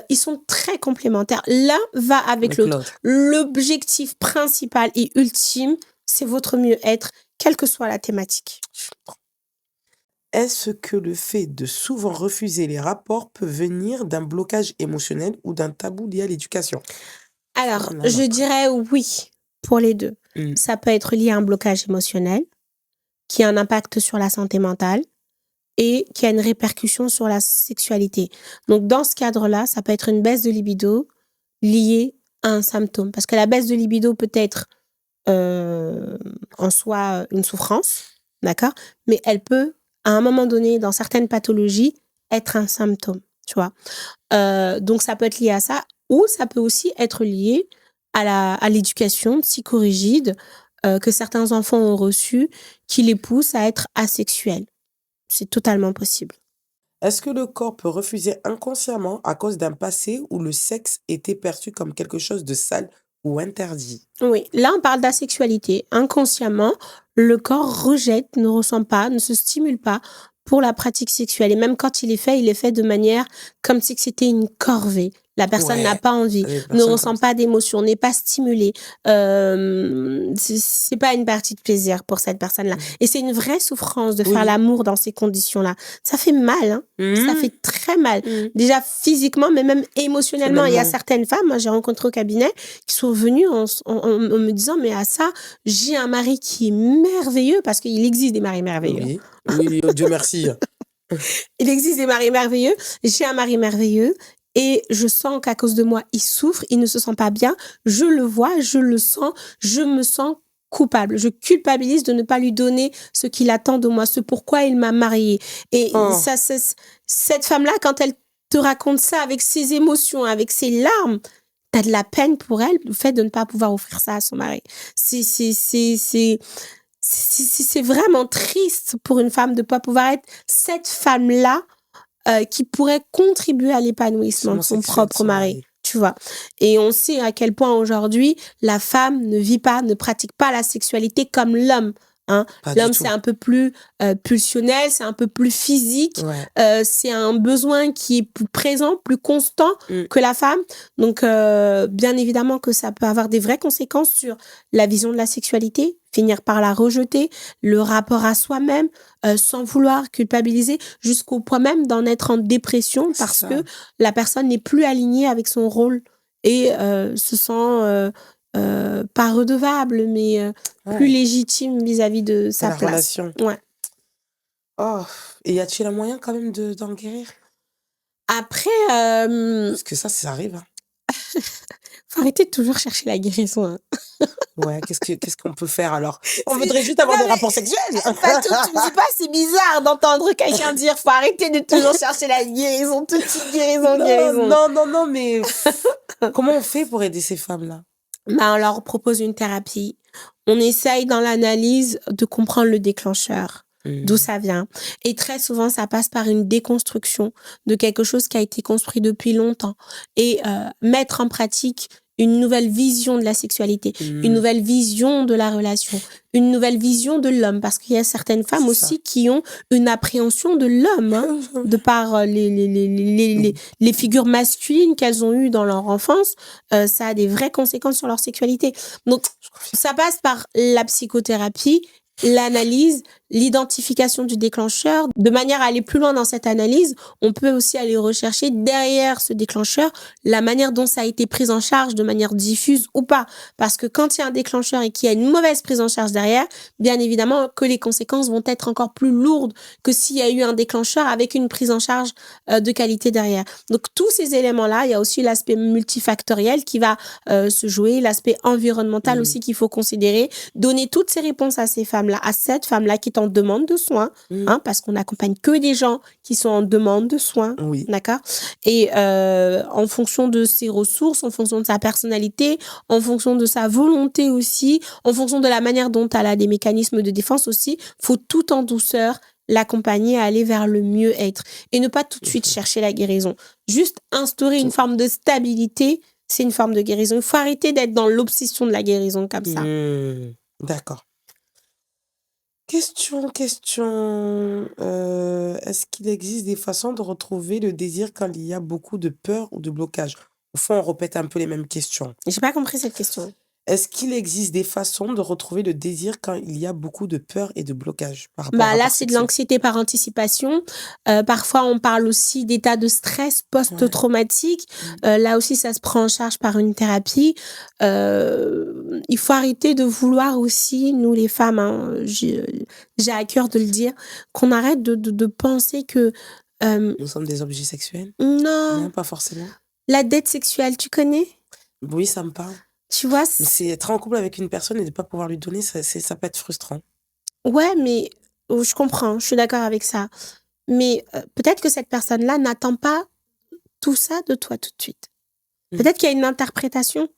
ils sont très complémentaires. L'un va avec l'autre. L'objectif principal et ultime, c'est votre mieux-être, quelle que soit la thématique.
Est-ce que le fait de souvent refuser les rapports peut venir d'un blocage émotionnel ou d'un tabou lié à l'éducation?
Alors, je dirais oui pour les deux. Ça peut être lié à un blocage émotionnel qui a un impact sur la santé mentale et qui a une répercussion sur la sexualité. Donc, dans ce cadre-là, ça peut être une baisse de libido liée à un symptôme. Parce que la baisse de libido peut être en soi une souffrance, d'accord? Mais elle peut, à un moment donné, dans certaines pathologies, être un symptôme, tu vois. Donc, ça peut être lié à ça, ou ça peut aussi être lié à l'éducation psychorigide que certains enfants ont reçue, qui les pousse à être asexuels. C'est totalement possible.
Est-ce que le corps peut refuser inconsciemment à cause d'un passé où le sexe était perçu comme quelque chose de sale ou interdit?
Oui, là on parle d'asexualité. Inconsciemment, le corps rejette, ne ressent pas, ne se stimule pas pour la pratique sexuelle. Et même quand il est fait de manière comme si c'était une corvée. La personne n'a
Ouais,
pas envie,
des
ne
personnes comme
ressent
ça.
pas d'émotion, n'est pas stimulée. C'est pas une partie de plaisir pour cette personne-là.
Mmh.
Et c'est une vraie souffrance de faire
Oui.
l'amour dans ces conditions-là. Ça fait mal, hein. Ça
Mmh.
fait très mal.
Mmh.
Déjà physiquement, mais même émotionnellement. Il y a
Finalement.
certaines femmes, moi j'ai rencontré au cabinet, qui sont venues en me disant, mais à ça, j'ai un mari qui est merveilleux, parce qu'il existe des maris merveilleux.
Oui. Oui, oh Dieu merci.
Il existe des maris merveilleux. J'ai un mari merveilleux et je sens qu'à cause de moi, il souffre, il ne se sent pas bien. Je le vois, je le sens, je me sens coupable. Je culpabilise de ne pas lui donner ce qu'il attend de moi, ce pourquoi il m'a mariée. Et
Oh,
cette femme-là, quand elle te raconte ça avec ses émotions, avec ses larmes, t'as de la peine pour elle, le fait de ne pas pouvoir offrir ça à son mari. C'est vraiment triste pour une femme de ne pas pouvoir être cette femme-là qui pourrait contribuer à l'épanouissement de son
homosexuel,
propre
son
mari,
mari.
tu vois. Et on sait à quel point aujourd'hui, la femme ne vit pas, ne pratique pas la sexualité comme l'homme. Hein.
Pas du
L'homme,
tout.
c'est un peu plus pulsionnel, c'est un peu plus physique,
Ouais.
c'est un besoin qui est plus présent, plus constant
Mmh.
que la femme. Donc, bien évidemment que ça peut avoir des vraies conséquences sur la vision de la sexualité, finir par la rejeter, le rapport à soi-même, sans vouloir culpabiliser, jusqu'au point même d'en être en dépression
C'est
parce
ça.
que la personne n'est plus alignée avec son rôle et se sent pas redevable, mais plus
Ouais.
légitime vis-à-vis de
De
sa
la
place.
relation.
Ouais.
Oh, et y a-t-il un moyen quand même d'en guérir?
Après,
Parce que ça arrive, hein.
faut arrêter de toujours chercher la guérison. Hein.
Ouais, qu'est-ce qu'on peut faire alors? On
C'est-
voudrait juste avoir
Non,
des
mais
rapports sexuels.
pas tout, tu me dis pas, c'est bizarre d'entendre quelqu'un dire faut arrêter de toujours chercher la guérison, tout de suite guérison,
Non,
guérison.
mais comment on fait pour aider ces femmes-là?
Ben, on leur propose une thérapie. On essaye dans l'analyse de comprendre le déclencheur, d'où
Mmh.
ça vient. Et très souvent, ça passe par une déconstruction de quelque chose qui a été construit depuis longtemps et mettre en pratique une nouvelle vision de la sexualité, une
Mmh.
nouvelle vision de la relation, une nouvelle vision de l'homme, parce qu'il y a certaines femmes
C'est ça.
aussi qui ont une appréhension de l'homme, hein, de par les figures masculines qu'elles ont eues dans leur enfance. Ça a des vraies conséquences sur leur sexualité. Donc,
Je confirme.
ça passe par la psychothérapie, l'analyse, l'identification du déclencheur. De manière à aller plus loin dans cette analyse, on peut aussi aller rechercher derrière ce déclencheur la manière dont ça a été pris en charge de manière diffuse ou pas. Parce que quand il y a un déclencheur et qu'il y a une mauvaise prise en charge derrière, bien évidemment que les conséquences vont être encore plus lourdes que s'il y a eu un déclencheur avec une prise en charge de qualité derrière. Donc tous ces éléments-là, il y a aussi l'aspect multifactoriel qui va se jouer, l'aspect environnemental
Mmh.
aussi qu'il faut considérer, donner toutes ces réponses à ces femmes-là, à cette femme-là qui est en demande de soins,
Mmh.
hein, parce qu'on n'accompagne que des gens qui sont en demande de soins,
Oui.
d'accord? Et en fonction de ses ressources, en fonction de sa personnalité, en fonction de sa volonté aussi, en fonction de la manière dont elle a des mécanismes de défense aussi, faut tout en douceur l'accompagner à aller vers le mieux-être et ne pas tout de suite chercher la guérison. Juste instaurer une forme de stabilité, c'est une forme de guérison. Il faut arrêter d'être dans l'obsession de la guérison comme ça.
Mmh. D'accord. Question. Est-ce qu'il existe des façons de retrouver le désir quand il y a beaucoup de peur ou de blocage? Au fond, on répète un peu les mêmes questions.
J'ai pas compris cette question.
Est-ce qu'il existe des façons de retrouver le désir quand il y a beaucoup de peur et de blocage par rapport au
Bah là,
rapport
c'est de
sexuel?
l'anxiété par anticipation. Parfois, on parle aussi d'état de stress
Ouais.
post-traumatique. Là aussi, ça se prend en charge par une thérapie. Il faut arrêter de vouloir aussi, nous les femmes, hein, j'ai à cœur de le dire, qu'on arrête de penser que
Nous sommes des objets sexuels?
non,
Non, pas forcément.
la dette sexuelle, tu connais?
Oui, ça me parle.
Tu vois,
Mais c'est être en couple avec une personne et de ne pas pouvoir lui donner, ça peut être frustrant.
ouais, mais je comprends, je suis d'accord avec ça. Mais peut-être que cette personne-là n'attend pas tout ça de toi tout de suite.
Mmh.
Peut-être qu'il y a une interprétation.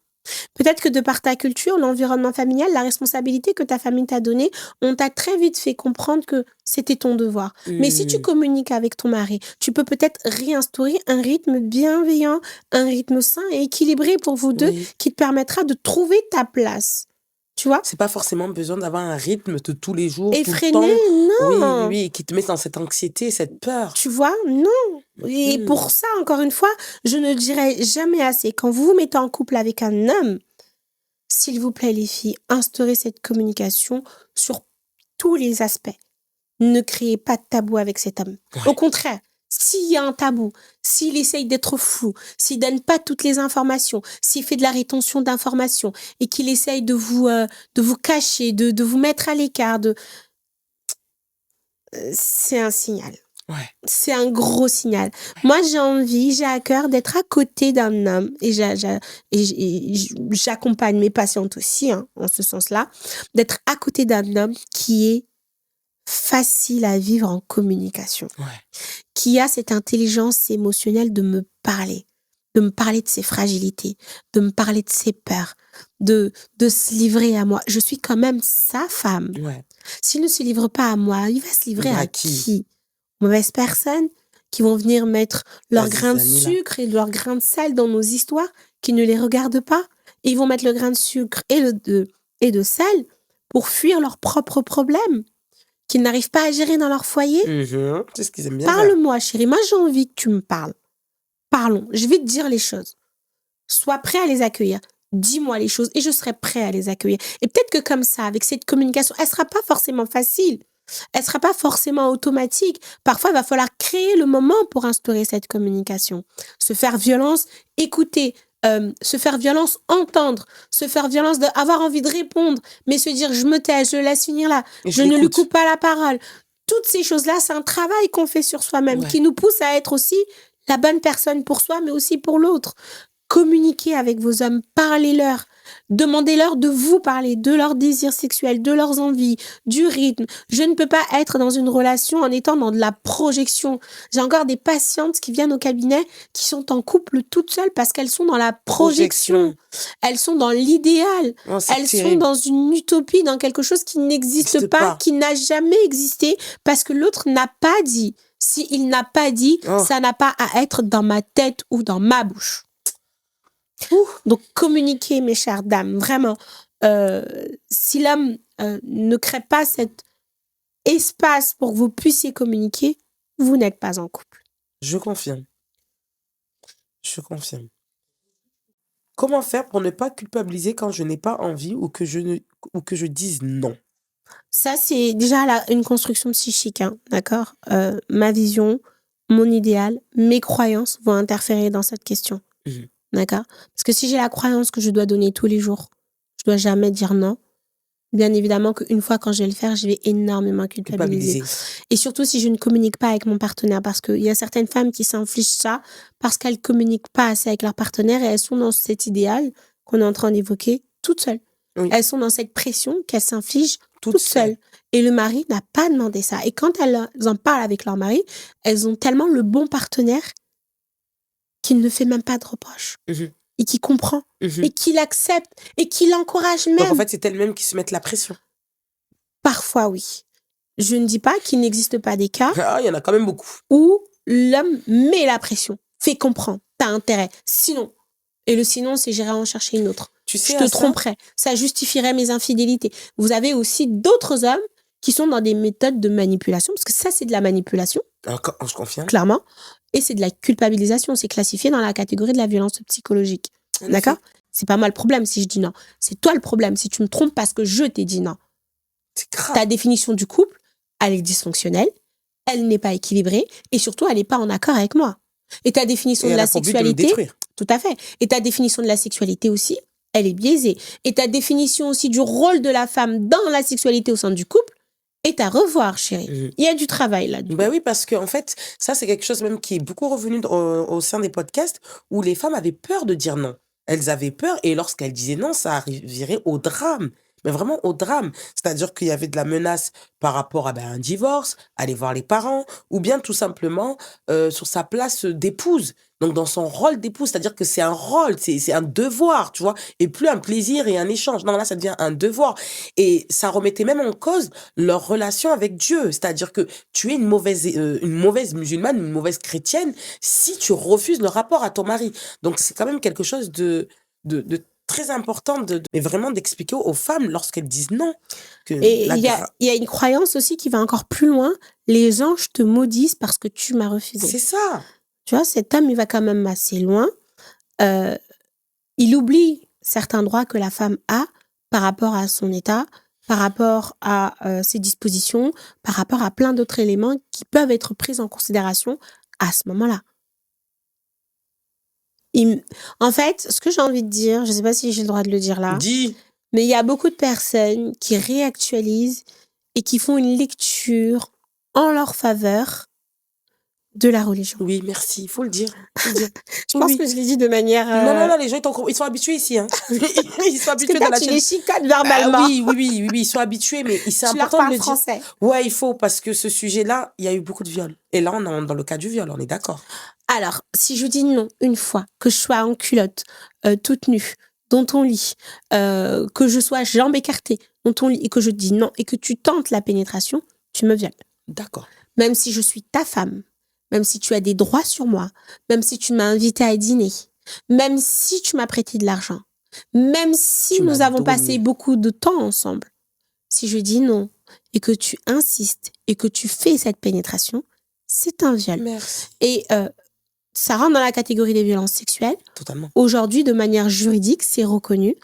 Peut-être que de par ta culture, l'environnement familial, la responsabilité que ta famille t'a donnée, on t'a très vite fait comprendre que c'était ton devoir. Mais si tu
Mmh.
communiques avec ton mari, tu peux peut-être réinstaurer un rythme bienveillant, un rythme sain et équilibré pour vous deux
Oui.
qui te permettra de trouver ta place. Tu vois?
C'est pas forcément besoin d'avoir un rythme de tous les jours, tout le
Effréné,
temps. Oui, oui,
non.
oui, qui te met dans cette anxiété, cette peur.
Tu vois? Non. Et pour
Mhm.
ça, encore une fois, je ne le dirai jamais assez. Quand vous vous mettez en couple avec un homme, s'il vous plaît, les filles, instaurez cette communication sur tous les aspects. Ne créez pas de tabou avec cet homme. Au
Ouais.
contraire, s'il y a un tabou, s'il essaye d'être flou, s'il donne pas toutes les informations, s'il fait de la rétention d'informations et qu'il essaye de vous cacher, de vous mettre à l'écart, c'est un signal.
Ouais.
C'est un gros signal. Moi, j'ai à cœur d'être à côté d'un homme et j'accompagne mes patientes aussi, hein, en ce sens-là, d'être à côté d'un homme qui est facile à vivre en communication,
Ouais.
qui a cette intelligence émotionnelle de me parler de ses fragilités, de me parler de ses peurs, de se livrer à moi. Je suis quand même sa femme.
Ouais.
S'il ne se livre pas à moi, il va se livrer
Livrer
à
à qui?
qui? Mauvaises personnes qui vont venir mettre leur
La
grain de
zizanie, là.
sucre et leur grain de sel dans nos histoires qui ne les regardent pas. Ils vont mettre le grain de sucre et de sel pour fuir leurs propres problèmes qu'ils n'arrivent pas à gérer dans leur foyer.
Mhm. C'est ce qu'ils aiment bien faire.
Parle-moi, chérie. Moi, j'ai envie que tu me parles. Parlons. Je vais te dire les choses. Sois prêt à les accueillir. Dis-moi les choses et je serai prêt à les accueillir. Et peut-être que comme ça, avec cette communication, elle sera pas forcément facile. Elle sera pas forcément automatique. Parfois, il va falloir créer le moment pour instaurer cette communication. Se faire violence, écouter. Se faire violence, entendre. Se faire violence, avoir envie de répondre. Mais se dire, je me tais, je le laisse finir là.
Et
Je ne lui
l'écoute.
coupe pas la parole. Toutes ces choses-là, c'est un travail qu'on fait sur soi-même,
Ouais.
qui nous pousse à être aussi la bonne personne pour soi, mais aussi pour l'autre. Communiquez avec vos hommes, parlez-leur. Demandez-leur de vous parler, de leurs désirs sexuels, de leurs envies, du rythme. Je ne peux pas être dans une relation en étant dans de la projection. J'ai encore des patientes qui viennent au cabinet qui sont en couple toutes seules parce qu'elles sont dans la projection. Elles sont dans l'idéal.
Oh, c'est
Elles sont
terrible.
dans une utopie, dans quelque chose qui n'existe
N'existe
pas,
pas.
qui n'a jamais existé parce que l'autre n'a pas dit. S'il n'a pas dit,
Oh.
ça n'a pas à être dans ma tête ou dans ma bouche. Donc, communiquez, mes chères dames, vraiment. Si l'homme ne crée pas cet espace pour que vous puissiez communiquer, vous n'êtes pas en couple.
Je confirme. Je confirme. Comment faire pour ne pas culpabiliser quand je n'ai pas envie ou que je dise non?
Ça, c'est déjà une construction psychique, hein, d'accord? Ma vision, mon idéal, mes croyances vont interférer dans cette question.
Mhm.
D'accord? Parce que si j'ai la croyance que je dois donner tous les jours, je dois jamais dire non, bien évidemment qu'une fois quand je vais le faire, je vais énormément culpabiliser. Et surtout si je ne communique pas avec mon partenaire, parce qu'il y a certaines femmes qui s'infligent ça parce qu'elles communiquent pas assez avec leur partenaire et elles sont dans cet idéal qu'on est en train d'évoquer toutes seules.
Oui.
Elles sont dans cette pression qu'elles s'infligent toutes seules. Et le mari n'a pas demandé ça. Et quand elles en parlent avec leur mari, elles ont tellement le bon partenaire qu'il ne fait même pas de reproches.
Mhm.
Et qui comprend.
Mhm.
Et qui l'accepte. Et qui l'encourage même.
Donc en fait, c'est elles-mêmes qui se mettent la pression.
Parfois, oui. Je ne dis pas qu'il n'existe pas des cas
Ah, il y en a quand même beaucoup.
où l'homme met la pression, fait comprendre, t'as intérêt. Sinon, et le sinon, c'est j'irai en chercher une autre.
Tu sais,
Je te
à ça,
tromperais. Ça justifierait mes infidélités. Vous avez aussi d'autres hommes qui sont dans des méthodes de manipulation, parce que ça, c'est de la manipulation,
je confirme.
clairement, et c'est de la culpabilisation. C'est classifié dans la catégorie de la violence psychologique.
En
D'accord?
effet.
C'est pas moi le problème si je dis non. C'est toi le problème si tu me trompes parce que je t'ai dit non.
C'est grave.
Ta définition du couple, elle est dysfonctionnelle, elle n'est pas équilibrée, et surtout, elle n'est pas en accord avec moi. Et ta définition
Et
de
elle
la
a pour but de me
sexualité,
détruire.
tout à fait. Et ta définition de la sexualité aussi, elle est biaisée. Et ta définition aussi du rôle de la femme dans la sexualité au sein du couple est à revoir, chérie.
Mhm.
Il y a du travail là-dessus.
Ben oui, parce que en fait, ça, c'est quelque chose même qui est beaucoup revenu au sein des podcasts où les femmes avaient peur de dire non. Elles avaient peur et lorsqu'elles disaient non, ça arriverait au drame. Mais vraiment au drame. C'est-à-dire qu'il y avait de la menace par rapport à un divorce, aller voir les parents, ou bien tout simplement sur sa place d'épouse. Donc dans son rôle d'épouse, c'est-à-dire que c'est un rôle, c'est un devoir, tu vois, et plus un plaisir et un échange. Non, là, ça devient un devoir. Et ça remettait même en cause leur relation avec Dieu. C'est-à-dire que tu es une mauvaise musulmane, une mauvaise chrétienne, si tu refuses le rapport à ton mari. Donc c'est quand même quelque chose de très important mais vraiment d'expliquer aux femmes lorsqu'elles disent non. Que
Et
la
il y a une croyance aussi qui va encore plus loin. Les anges te maudissent parce que tu m'as refusé.
C'est ça.
Tu vois, cet homme, il va quand même assez loin. Il oublie certains droits que la femme a par rapport à son état, par rapport à ses dispositions, par rapport à plein d'autres éléments qui peuvent être pris en considération à ce moment-là. En fait, ce que j'ai envie de dire, je ne sais pas si j'ai le droit de le dire là,
Dis.
mais il y a beaucoup de personnes qui réactualisent et qui font une lecture en leur faveur de la religion.
Oui, merci. Il faut le dire.
Je pense que je l'ai dit de manière...
Non, les gens, ils sont habitués ici. Hein. Ils sont habitués dans la
tu
chaîne.
les chicotes verbalement.
Oui, ils sont habitués, mais c'est
Tu leur
important de
parles
le dire.
français.
Ouais, il faut, parce que ce sujet-là, il y a eu beaucoup de viols. Et là, on est dans le cas du viol, on est d'accord.
Alors, si je dis non une fois, que je sois en culotte, toute nue, dans ton lit, que je sois jambes écartées dans ton lit et que je dis non et que tu tentes la pénétration, tu me violes.
D'accord.
Même si je suis ta femme, même si tu as des droits sur moi, même si tu m'as invité à dîner, même si tu m'as prêté de l'argent, même si nous avons passé beaucoup de temps ensemble, si je dis non et que tu insistes et que tu fais cette pénétration, c'est un viol.
Merci.
Et ça rentre dans la catégorie des violences sexuelles.
Totalement.
Aujourd'hui, de manière juridique, c'est reconnu.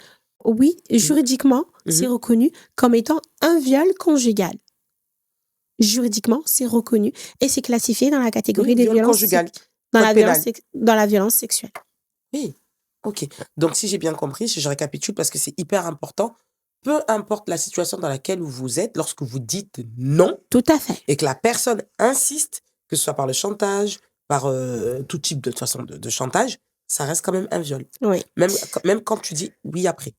Oui, juridiquement, c'est reconnu comme étant un viol conjugal. Juridiquement, c'est reconnu et c'est classifié dans la catégorie des violences conjugales. Dans la violence sexuelle.
Oui, ok. Donc, si j'ai bien compris, je récapitule parce que c'est hyper important. Peu importe la situation dans laquelle vous êtes, lorsque vous dites non,
tout à fait,
et que la personne insiste, que ce soit par le chantage, par tout type de façon de chantage, ça reste quand même un viol.
Oui.
Même quand tu dis oui après.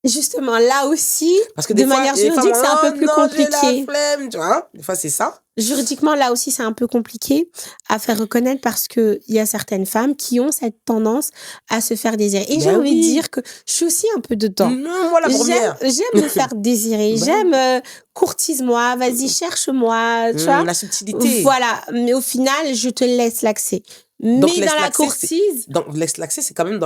Justement, là aussi,
parce que
de manière juridique, c'est un peu plus compliqué.
J'ai la flemme, tu vois. Des fois, c'est ça.
Juridiquement, là aussi, c'est un peu compliqué à faire reconnaître parce qu'il y a certaines femmes qui ont cette tendance à se faire désirer. Et j'ai envie de dire que je suis aussi un peu dedans.
Non, moi, la première.
J'aime me faire désirer. J'aime courtise-moi, vas-y, cherche-moi, tu vois.
La subtilité.
Voilà, mais au final, je te laisse l'accès. Mais dans la courtise...
Donc, laisse l'accès, c'est quand même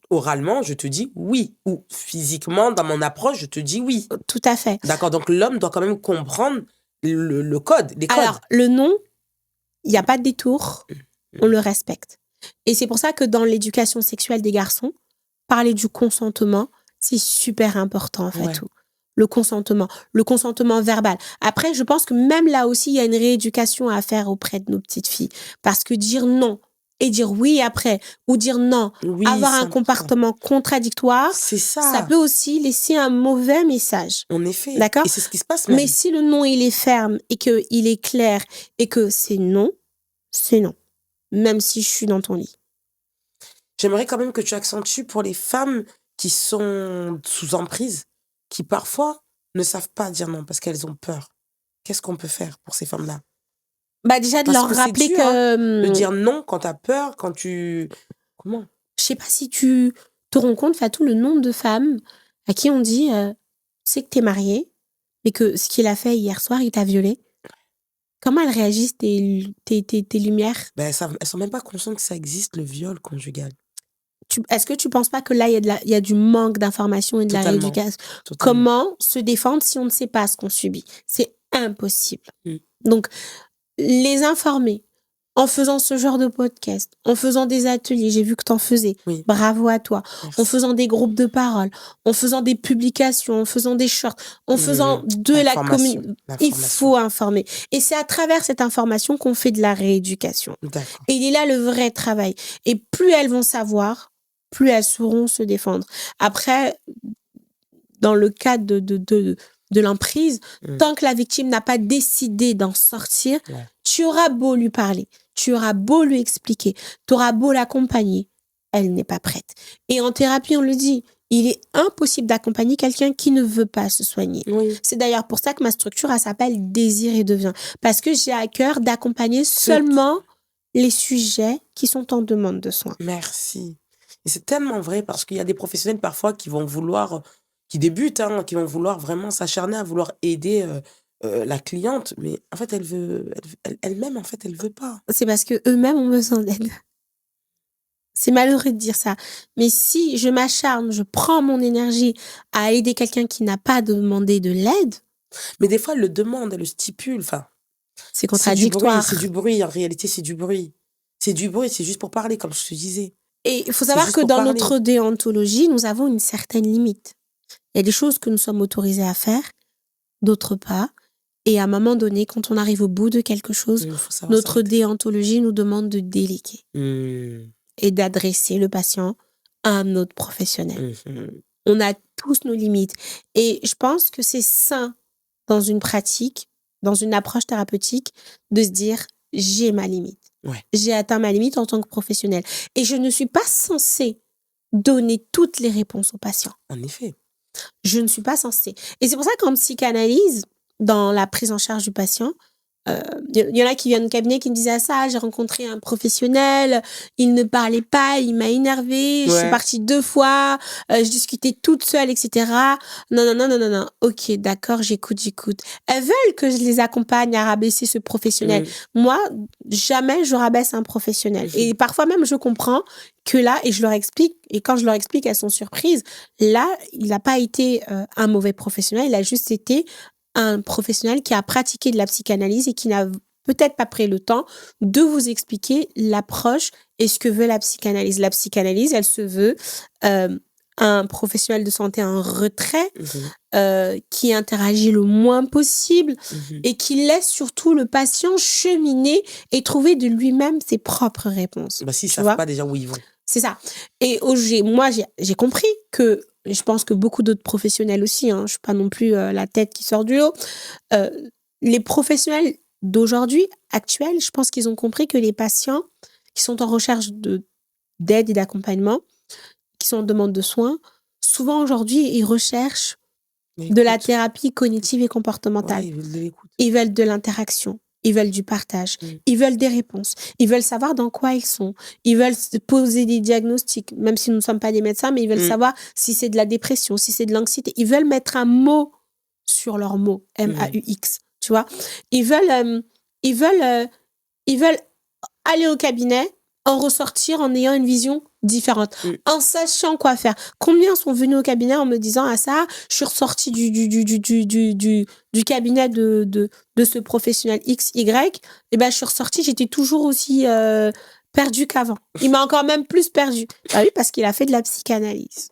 oralement, je te dis oui. Ou physiquement, dans mon approche, je te dis oui.
Tout à fait.
D'accord, donc l'homme doit quand même comprendre le code, les codes.
Alors, le non, il n'y a pas de détour, on le respecte. Et c'est pour ça que dans l'éducation sexuelle des garçons, parler du consentement, c'est super important en fait. Ouais. Le consentement verbal. Après, je pense que même là aussi, il y a une rééducation à faire auprès de nos petites filles. Parce que dire non et dire oui après, ou dire non, avoir un comportement contradictoire, ça peut aussi laisser un mauvais message.
En effet.
D'accord ?
Et c'est ce qui se passe même.
Mais si le non, il est ferme et qu'il est clair et que c'est non, même si je suis dans ton lit.
J'aimerais quand même que tu accentues pour les femmes qui sont sous emprise, qui parfois ne savent pas dire non parce qu'elles ont peur. Qu'est-ce qu'on peut faire pour ces femmes-là ?
Bah déjà de leur rappeler
dur,
que...
de dire non quand tu as peur, quand tu... Comment ?
Je sais pas si tu te rends compte, Fatou, le nombre de femmes à qui on dit tu sais que t'es mariée, mais que ce qu'il a fait hier soir, il t'a violée. Comment elles réagissent, tes lumières ?
Elles sont même pas conscientes que ça existe, le viol conjugal.
Est-ce que tu penses pas que là, il y a du manque d'information et de la rééducation ? Comment se défendre si on ne sait pas ce qu'on subit ? C'est impossible. Donc, les informer en faisant ce genre de podcast, en faisant des ateliers, j'ai vu que t'en faisais, bravo à toi, en faisant des groupes de parole, en faisant des publications, en faisant des shorts, en faisant de la communication. Il faut informer. Et c'est à travers cette information qu'on fait de la rééducation. Et il est là le vrai travail. Et plus elles vont savoir, plus elles sauront se défendre. Après, dans le cas de l'emprise, tant que la victime n'a pas décidé d'en sortir, tu auras beau lui parler, tu auras beau lui expliquer, tu auras beau l'accompagner, elle n'est pas prête. Et en thérapie, on le dit, il est impossible d'accompagner quelqu'un qui ne veut pas se soigner. C'est d'ailleurs pour ça que ma structure, elle s'appelle Désir et Devient. Parce que j'ai à cœur d'accompagner seulement les sujets qui sont en demande de soins.
Merci. Et c'est tellement vrai parce qu'il y a des professionnels parfois qui vont vouloir... qui débutent, qui vont vouloir vraiment s'acharner à vouloir aider la cliente, mais en fait, elle-même, en fait, elle veut pas.
C'est parce que eux-mêmes ont besoin d'aide. C'est malheureux de dire ça. Mais si je m'acharne, je prends mon énergie à aider quelqu'un qui n'a pas demandé de l'aide,
Mais des fois, elle le demande, elle le stipule. Enfin,
c'est
c'est
contradictoire.
du bruit. En réalité, c'est du bruit. C'est du bruit, c'est juste pour parler, comme je te disais.
Et il faut
C'est
savoir
juste
que
pour
dans
parler.
notre déontologie, nous avons une certaine limite. Il y a des choses que nous sommes autorisés à faire, d'autres pas. Et à un moment donné, quand on arrive au bout de quelque chose,
Il faut savoir
notre
s'arrêter.
déontologie nous demande de déléguer et d'adresser le patient à un autre professionnel. On a tous nos limites. Et je pense que c'est sain dans une pratique, dans une approche thérapeutique, de se dire, j'ai ma limite.
Ouais.
J'ai atteint ma limite en tant que professionnel. Et je ne suis pas censée donner toutes les réponses aux patients.
En effet.
Je ne suis pas censée. Et c'est pour ça qu'en psychanalyse, dans la prise en charge du patient, il y en a qui viennent au cabinet qui me disaient ça, j'ai rencontré un professionnel, il ne parlait pas, il m'a énervé, je suis
Ouais.
partie 2 fois, je discutais toute seule, etc. Non. Ok, d'accord, j'écoute. Elles veulent que je les accompagne à rabaisser ce professionnel. Moi, jamais je rabaisse un professionnel. Et parfois même, je comprends que là, et je leur explique, et quand je leur explique, elles sont surprises. Là, il n'a pas été un mauvais professionnel, il a juste été un professionnel qui a pratiqué de la psychanalyse et qui n'a peut-être pas pris le temps de vous expliquer l'approche et ce que veut la psychanalyse. La psychanalyse, elle se veut un professionnel de santé en retrait, qui interagit le moins possible et qui laisse surtout le patient cheminer et trouver de lui-même ses propres réponses.
Bah, s'ils
Tu
savent
vois?
pas déjà où ils vont.
C'est ça. Et moi, j'ai compris que, je pense que beaucoup d'autres professionnels aussi, hein, je suis pas non plus la tête qui sort du lot, les professionnels d'aujourd'hui, actuels, je pense qu'ils ont compris que les patients qui sont en recherche d'aide et d'accompagnement, qui sont en demande de soins, souvent aujourd'hui, ils recherchent de la thérapie cognitive et comportementale.
Ouais, ils veulent de l'écoute.
Ils veulent de l'interaction. Ils veulent du partage. Ils veulent des réponses. Ils veulent savoir dans quoi ils sont. Ils veulent se poser des diagnostics, même si nous ne sommes pas des médecins, mais ils veulent savoir si c'est de la dépression, si c'est de l'anxiété. Ils veulent mettre un mot sur leur mot, M-A-U-X, tu vois. Ils veulent aller au cabinet, en ressortir en ayant une vision différente, en sachant quoi faire. Combien sont venus au cabinet en me disant ah ça, je suis ressortie du cabinet de ce professionnel XY, et ben je suis ressortie, j'étais toujours aussi perdue qu'avant. Il m'a encore même plus perdue. Bah oui, parce qu'il a fait de la psychanalyse.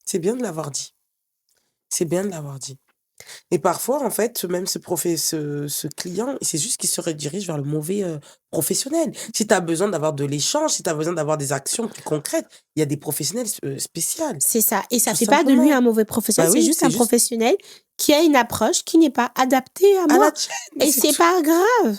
C'est bien de l'avoir dit. C'est bien de l'avoir dit. Et parfois, en fait, même ce client, c'est juste qu'il se redirige vers le mauvais professionnel. Si tu as besoin d'avoir de l'échange, si tu as besoin d'avoir des actions plus concrètes, il y a des professionnels spéciaux.
C'est ça. Et ça ne
Tout
fait pas de lui
simplement.
un mauvais professionnel,
Bah
c'est
oui,
juste
c'est
un
juste
professionnel qui a une approche qui n'est pas adaptée à
à
moi.
la tienne. mais
Et c'est
tout.
pas grave.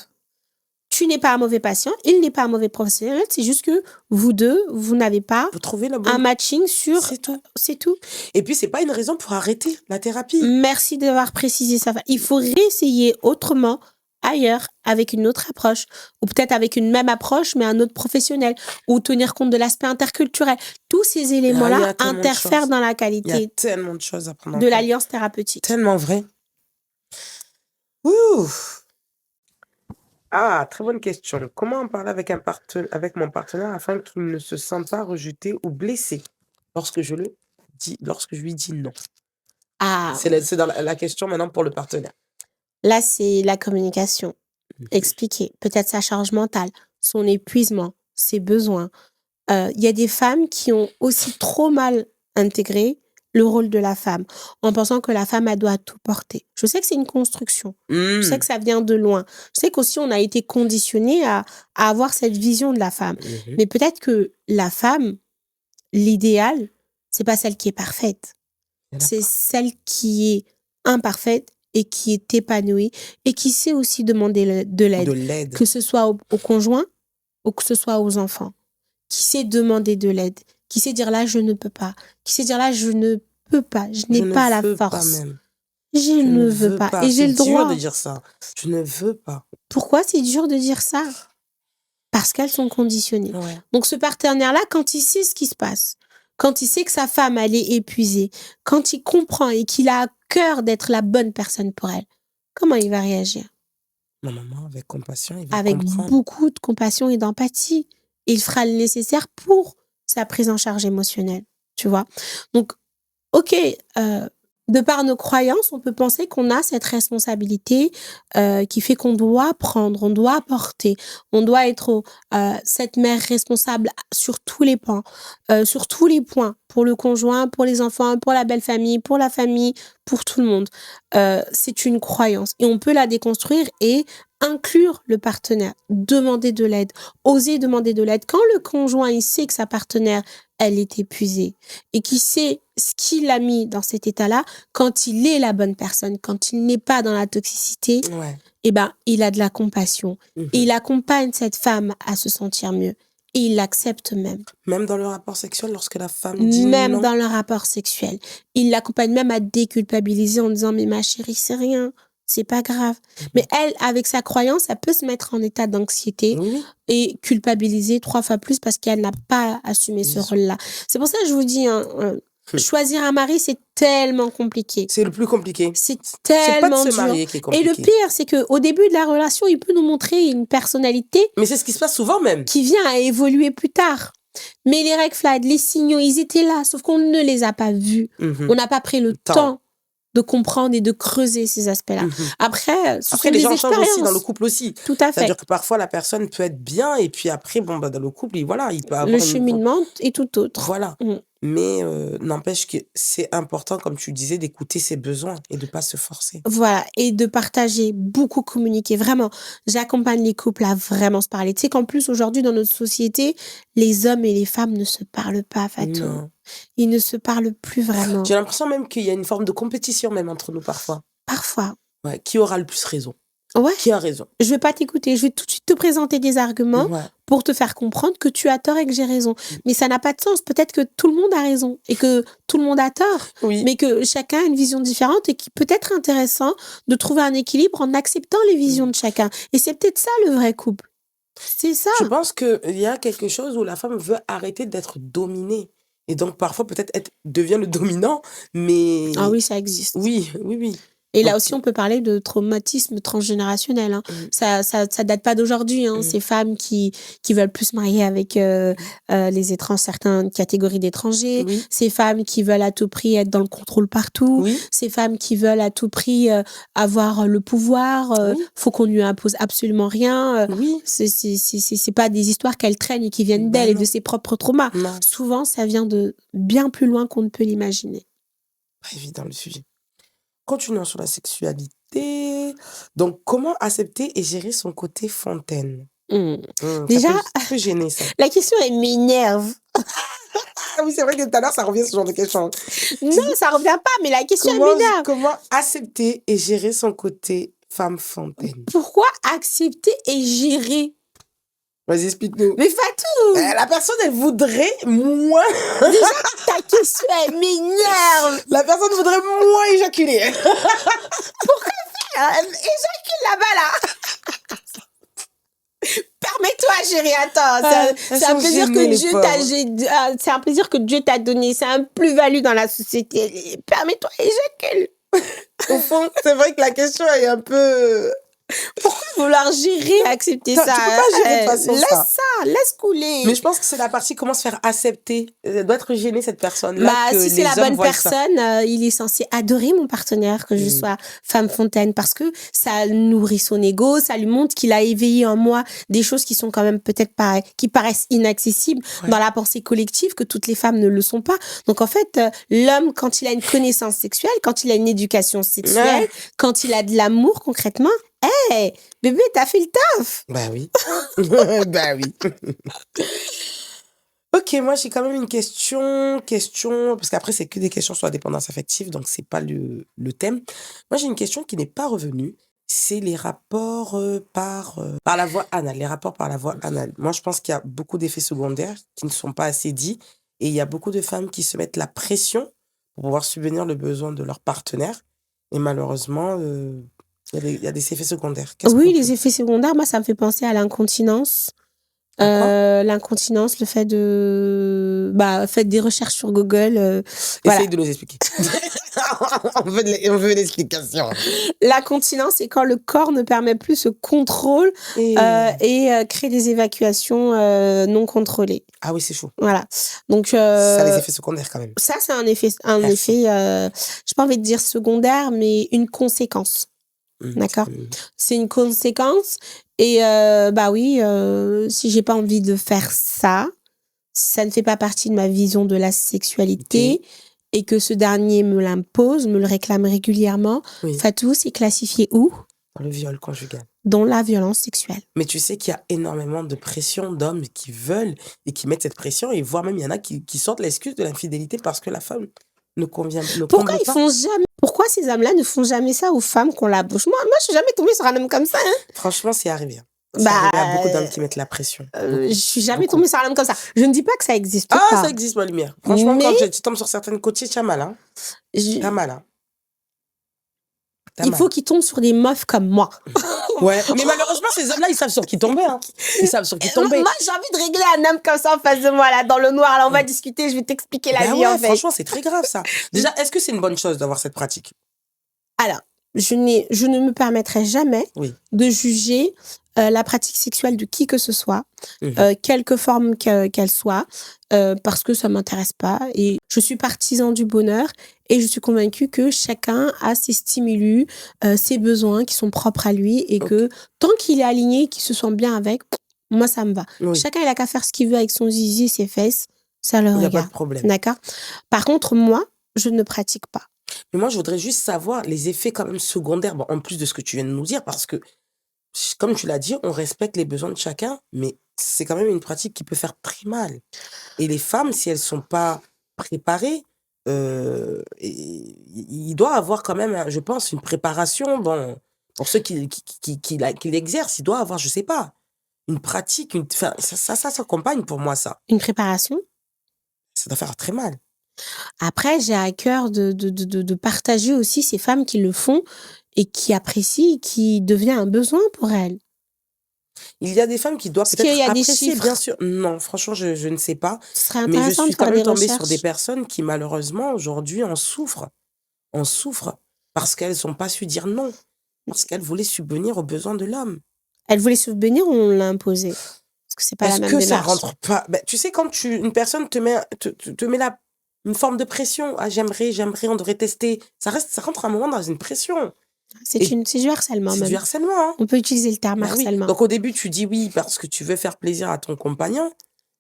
Tu n'es pas un mauvais patient, il n'est pas un mauvais professionnel, c'est juste que vous deux, vous n'avez pas
Vous trouvez la
un
bonne.
matching sur...
C'est tout.
C'est tout.
Et puis, c'est pas une raison pour arrêter la thérapie.
Merci d'avoir précisé ça. Il faut réessayer autrement, ailleurs, avec une autre approche. Ou peut-être avec une même approche, mais un autre professionnel. Ou tenir compte de l'aspect interculturel. Tous ces
Ah, il y
éléments-là
a tellement de
interfèrent
choses.
dans la
Il y a
qualité
tellement de choses à prendre en
de
compte.
l'alliance thérapeutique.
Tellement vrai. Ouh. Ah, très bonne question. Comment en parler avec mon partenaire afin qu'il ne se sente pas rejeté ou blessé lorsque je lui dis non?
Ah,
C'est dans la question maintenant pour le partenaire.
là, c'est la communication. Expliquer peut-être sa charge mentale, son épuisement, ses besoins. Il y a des femmes qui ont aussi trop mal intégré le rôle de la femme, en pensant que la femme, elle doit tout porter. Je sais que c'est une construction. Je sais que ça vient de loin. Je sais qu'aussi, on a été conditionné à avoir cette vision de la femme. Mais peut-être que la femme, l'idéal, c'est pas celle qui est parfaite.
Il y en a
C'est
pas.
celle qui est imparfaite et qui est épanouie et qui sait aussi demander de
De
l'aide,
l'aide.
que ce soit au conjoint ou que ce soit aux enfants. Qui sait demander de l'aide, qui sait dire là, je ne peux pas, qui sait dire là, je ne peux pas, je
Je
n'ai
ne
pas la
veux pas
force,
même.
je
Je
ne
ne
veux
veux
pas.
pas.
Et j'ai
C'est
le
dur
droit.
de dire ça. Je ne veux pas.
Pourquoi c'est dur de dire ça? Parce qu'elles sont conditionnées.
Ouais.
Donc ce partenaire-là, quand il sait ce qui se passe, quand il sait que sa femme, elle est épuisée, quand il comprend et qu'il a à cœur d'être la bonne personne pour elle, comment il va réagir?
Normalement, avec compassion, il va
Avec
comprendre.
beaucoup de compassion et d'empathie. Il fera le nécessaire pour sa prise en charge émotionnelle, tu vois. Donc, ok, de par nos croyances, on peut penser qu'on a cette responsabilité qui fait qu'on doit prendre, on doit porter, on doit être cette mère responsable sur tous les points, pour le conjoint, pour les enfants, pour la belle famille, pour la famille, pour tout le monde. C'est une croyance et on peut la déconstruire et inclure le partenaire, demander de l'aide, oser demander de l'aide. Quand le conjoint, il sait que sa partenaire, elle est épuisée et qu'il sait ce qui l'a mis dans cet état-là, quand il est la bonne personne, quand il n'est pas dans la toxicité,
Ouais.
eh ben, il a de la compassion.
Mhm.
Et il accompagne cette femme à se sentir mieux. Et il l'accepte même.
Même dans le rapport sexuel, lorsque la femme dit
Même
non.
dans le rapport sexuel. Il l'accompagne même à déculpabiliser en disant « Mais ma chérie, c'est rien. C'est pas grave. » Mais elle, avec sa croyance, elle peut se mettre en état d'anxiété
Oui.
et culpabiliser 3 fois plus parce qu'elle n'a pas assumé ce
Bien sûr.
rôle-là. C'est pour ça que je vous dis, choisir un mari, c'est tellement compliqué.
C'est le plus compliqué.
C'est
C'est pas de
tellement
se
dur.
marier qui est
Et
compliqué.
le pire, c'est qu'au début de la relation, il peut nous montrer une personnalité
Mais c'est ce qui se passe souvent même.
qui vient à évoluer plus tard. Mais les red flags, les signaux, ils étaient là, sauf qu'on ne les a pas vus.
Mhm.
On n'a pas pris le
Temps.
temps de comprendre et de creuser ces aspects-là.
Mhm.
Après, ce
Après,
sont
les
des
gens changent aussi
expériences.
dans le couple aussi.
Tout à fait.
C'est-à-dire que parfois, la personne peut être bien et puis après, bon, bah, dans le couple, voilà, il peut avoir
Le
une...
cheminement est tout autre.
Voilà.
Mm.
Mais n'empêche que c'est important, comme tu disais, d'écouter ses besoins et de ne pas se forcer.
Voilà, et de partager, beaucoup communiquer. Vraiment, j'accompagne les couples à vraiment se parler. Tu sais qu'en plus, aujourd'hui, dans notre société, les hommes et les femmes ne se parlent pas, Fatou.
Non.
Ils ne se parlent plus vraiment.
J'ai l'impression même qu'il y a une forme de compétition même entre nous parfois.
Parfois.
Ouais. Qui aura le plus raison?
Ouais.
Qui a raison?
Je vais pas t'écouter. Je vais tout de suite te présenter des arguments
Ouais.
pour te faire comprendre que tu as tort et que j'ai raison. Mais ça n'a pas de sens. Peut-être que tout le monde a raison et que tout le monde a tort.
Oui.
Mais que chacun a une vision différente et qu'il peut être intéressant de trouver un équilibre en acceptant les visions de chacun. Et c'est peut-être ça le vrai couple. C'est ça.
Je pense qu'il y a quelque chose où la femme veut arrêter d'être dominée. Et donc, parfois, peut-être devient le dominant, mais...
Ah oui, ça existe.
Oui, oui, oui.
Et là
Donc,
aussi, on peut parler de traumatisme transgénérationnel. Hein. Ça date pas d'aujourd'hui. Hein. Ces femmes qui veulent plus se marier avec les étrangers, certaines catégories d'étrangers.
Oui.
Ces femmes qui veulent à tout prix être dans le contrôle partout.
Oui.
Ces femmes qui veulent à tout prix avoir le pouvoir.
Oui.
Faut qu'on lui impose absolument rien.
Oui.
C'est pas des histoires qu'elle traîne et qui viennent
Ben
d'elle et
non.
de ses propres traumas.
Non,
Souvent, ça vient de bien plus loin qu'on ne peut l'imaginer.
pas évident le sujet. Continuons sur la sexualité. Donc, comment accepter et gérer son côté fontaine?
Déjà,
ça peut gêner, ça.
la question, elle m'énerve.
Ah oui, c'est vrai que tout à l'heure, ça revient ce genre de question.
Non, ça revient pas, mais la question, elle m'énerve.
Comment accepter et gérer son côté femme fontaine?
Pourquoi accepter et gérer?
Vas-y, explique-nous.
Mais Fatou,
La personne, elle voudrait moins...
ta question, elle m'énerve.
La personne voudrait moins éjaculer.
Éjacule là-bas, là. Permets-toi, chérie, attends. C'est un
sont
plaisir
gênées,
que
les
Dieu
pauvres.
t'a... c'est un plaisir que Dieu t'a donné. C'est un plus-value dans la société. Permets-toi, éjacule.
Au fond, c'est vrai que la question est un peu...
Vouloir gérer, accepter
Tu
ça.
peux pas gérer de façon
laisse
ça.
laisse couler.
Mais je pense que c'est la partie comment se faire accepter. Elle doit être gênée, cette personne-là.
Bah,
que
si c'est
les
la
hommes
bonne
voient ça.
personne, il est censé adorer mon partenaire, que je sois femme fontaine, parce que ça nourrit son ego, ça lui montre qu'il a éveillé en moi des choses qui sont quand même peut-être pas, qui paraissent inaccessibles
Ouais.
dans la pensée collective, que toutes les femmes ne le sont pas. Donc en fait, l'homme, quand il a une connaissance sexuelle, quand il a une éducation sexuelle,
Ouais.
quand il a de l'amour concrètement, hey, bébé, t'as fait le taf.
Bah oui. Bah oui. Ok, moi j'ai quand même une question, parce qu'après c'est que des questions sur la dépendance affective, donc c'est pas le thème. Moi j'ai une question qui n'est pas revenue, c'est les rapports par la voie anale, les rapports par la voie anale. Moi je pense qu'il y a beaucoup d'effets secondaires qui ne sont pas assez dits, et il y a beaucoup de femmes qui se mettent la pression pour pouvoir subvenir le besoin de leur partenaire, et malheureusement, il y a des effets secondaires. Qu'est-ce
Oui,
qu'on
les
fait?
effets secondaires, moi, ça me fait penser à l'incontinence.
À
L'incontinence, le fait de... Bah, faites des recherches sur Google. Voilà.
Essaye de nous expliquer. On veut l'explication.
La continence, c'est quand le corps ne permet plus ce contrôle
Et...
et crée des évacuations non contrôlées.
Ah oui, c'est chaud.
Voilà. Donc,
Ça a les effets secondaires quand même.
ça, c'est un effet,
Merci.
j'ai pas envie de dire secondaire, mais une conséquence. D'accord. C'est une conséquence. Et bah oui, si j'ai pas envie de faire ça, si ça ne fait pas partie de ma vision de la sexualité et que ce dernier me l'impose, me le réclame régulièrement,
Oui.
Fatou, c'est classifié où?
Dans le viol conjugal.
Dans la violence sexuelle.
Mais tu sais qu'il y a énormément de pression d'hommes qui veulent et qui mettent cette pression, et voire même il y en a qui sortent l'excuse de l'infidélité parce que la femme ne convient
Pourquoi
comble
ils
pas.
font jamais, pourquoi ces hommes-là ne font jamais ça aux femmes qu'on la bouche? Moi, je suis jamais tombée sur un homme comme ça, hein.
Franchement, c'est arrivé. C'est arrivé à beaucoup d'hommes qui mettent la pression.
Je suis jamais
Beaucoup.
tombée sur un homme comme ça. Je ne dis pas que ça existe pas.
Ah, ça existe, ma lumière. Franchement,
Mais-
quand tu tombes sur certaines côtiers, tu as mal, hein.
Je-
T'as mal, hein. T'as
Il
mal.
faut qu'ils tombent sur des meufs comme moi.
Ouais, mais malheureusement, ces hommes-là, ils savent sur qui tomber, hein. Ils savent sur qui tomber.
Moi, j'ai envie de régler un homme comme ça en face de moi, là, dans le noir. Là, on va discuter, je vais t'expliquer la
Ben
vie,
ouais,
en fait.
franchement, c'est très grave, ça. Déjà, est-ce que c'est une bonne chose d'avoir cette pratique?
Alors, je ne me permettrai jamais
Oui.
de juger la pratique sexuelle de qui que ce soit,
Mhm.
quelque forme qu'elle soit, parce que ça m'intéresse pas. Et je suis partisan du bonheur et je suis convaincue que chacun a ses stimulus, ses besoins qui sont propres à lui et que tant qu'il est aligné, qu'il se sent bien avec, moi, ça me va.
Oui.
Chacun, il a qu'à faire ce qu'il veut avec son zizi, ses fesses, ça le
Il n'y a pas
regarde.
de problème.
D'accord? Par contre, moi, je ne pratique pas.
Mais moi, je voudrais juste savoir les effets quand même secondaires, bon, en plus de ce que tu viens de nous dire, parce que, comme tu l'as dit, on respecte les besoins de chacun, mais c'est quand même une pratique qui peut faire très mal. Et les femmes, si elles ne sont pas préparées, il doit avoir quand même, je pense, une préparation. Bon, pour ceux qui l'exercent, il doit avoir, je ne sais pas, une pratique. Ça s'accompagne pour moi, ça.
Une préparation.
Ça doit faire très mal.
Après, j'ai à cœur de partager aussi ces femmes qui le font et qui apprécient, qui devient un besoin pour elles.
Il y a des femmes qui doivent
Est-ce
peut-être
qu'il y a des
apprécier,
chiffres?
bien sûr. Non, franchement, je ne sais pas.
Ce serait
Mais je
intéressant
suis
de faire
quand
des
même tombée sur
recherches.
des personnes qui, malheureusement, aujourd'hui, en souffrent. En souffrent parce qu'elles n'ont pas su dire non. Parce qu'elles voulaient subvenir aux besoins de l'homme.
Elle voulait subvenir ou on l'a imposé? Parce que c'est pas la
Est-ce
même
que ça
démarche.
rentre pas? Ben, tu sais, quand une personne te met une forme de pression. Ah, j'aimerais, on devrait tester. Ça rentre un moment dans une pression.
C'est
Et
du harcèlement
C'est
même.
du harcèlement, hein.
On peut utiliser le terme
Ben oui.
harcèlement.
Donc, au début, tu dis oui parce que tu veux faire plaisir à ton compagnon.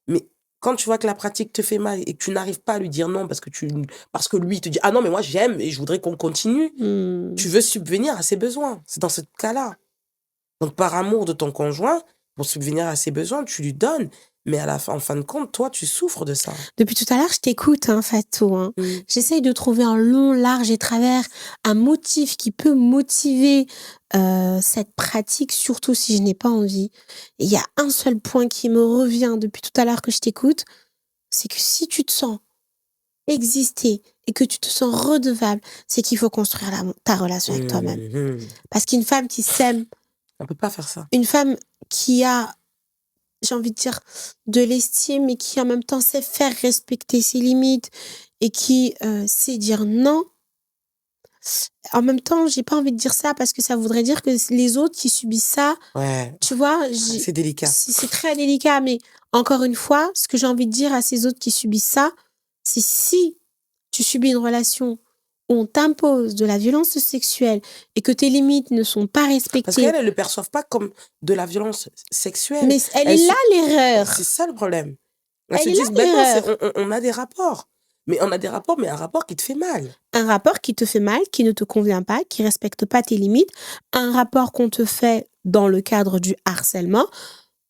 Mais quand tu vois que la pratique te fait mal et que tu n'arrives pas à lui dire non parce que lui il te dit ah non mais moi j'aime et je voudrais qu'on continue, tu veux subvenir à ses besoins. C'est dans ce cas-là. Donc par amour de ton conjoint, pour subvenir à ses besoins, tu lui donnes, mais en fin de compte, toi tu souffres de ça.
Depuis tout à l'heure, je t'écoute, hein, Fatou. Hein. J'essaye de trouver en long, large et travers un motif qui peut motiver cette pratique, surtout si je n'ai pas envie. Et il y a un seul point qui me revient depuis tout à l'heure que je t'écoute, c'est que si tu te sens exister et que tu te sens redevable, c'est qu'il faut construire ta relation avec toi-même. Parce qu'une femme qui s'aime,
on peut pas faire ça.
Une femme qui a, j'ai envie de dire, de l'estime et qui en même temps sait faire respecter ses limites et qui sait dire non. En même temps, j'ai pas envie de dire ça parce que ça voudrait dire que les autres qui subissent ça,
ouais.
Tu vois,
c'est délicat.
C'est très délicat, mais encore une fois, ce que j'ai envie de dire à ces autres qui subissent ça, c'est si tu subis une relation où on t'impose de la violence sexuelle et que tes limites ne sont pas respectées.
Parce qu'elles ne le perçoivent pas comme de la violence sexuelle.
Mais elle est là l'erreur.
C'est ça le problème.
Elle
se
est
disent,
là l'erreur.
on a des rapports. Mais on a des rapports, mais un rapport qui te fait mal.
Un rapport qui te fait mal, qui ne te convient pas, qui respecte pas tes limites. Un rapport qu'on te fait dans le cadre du harcèlement.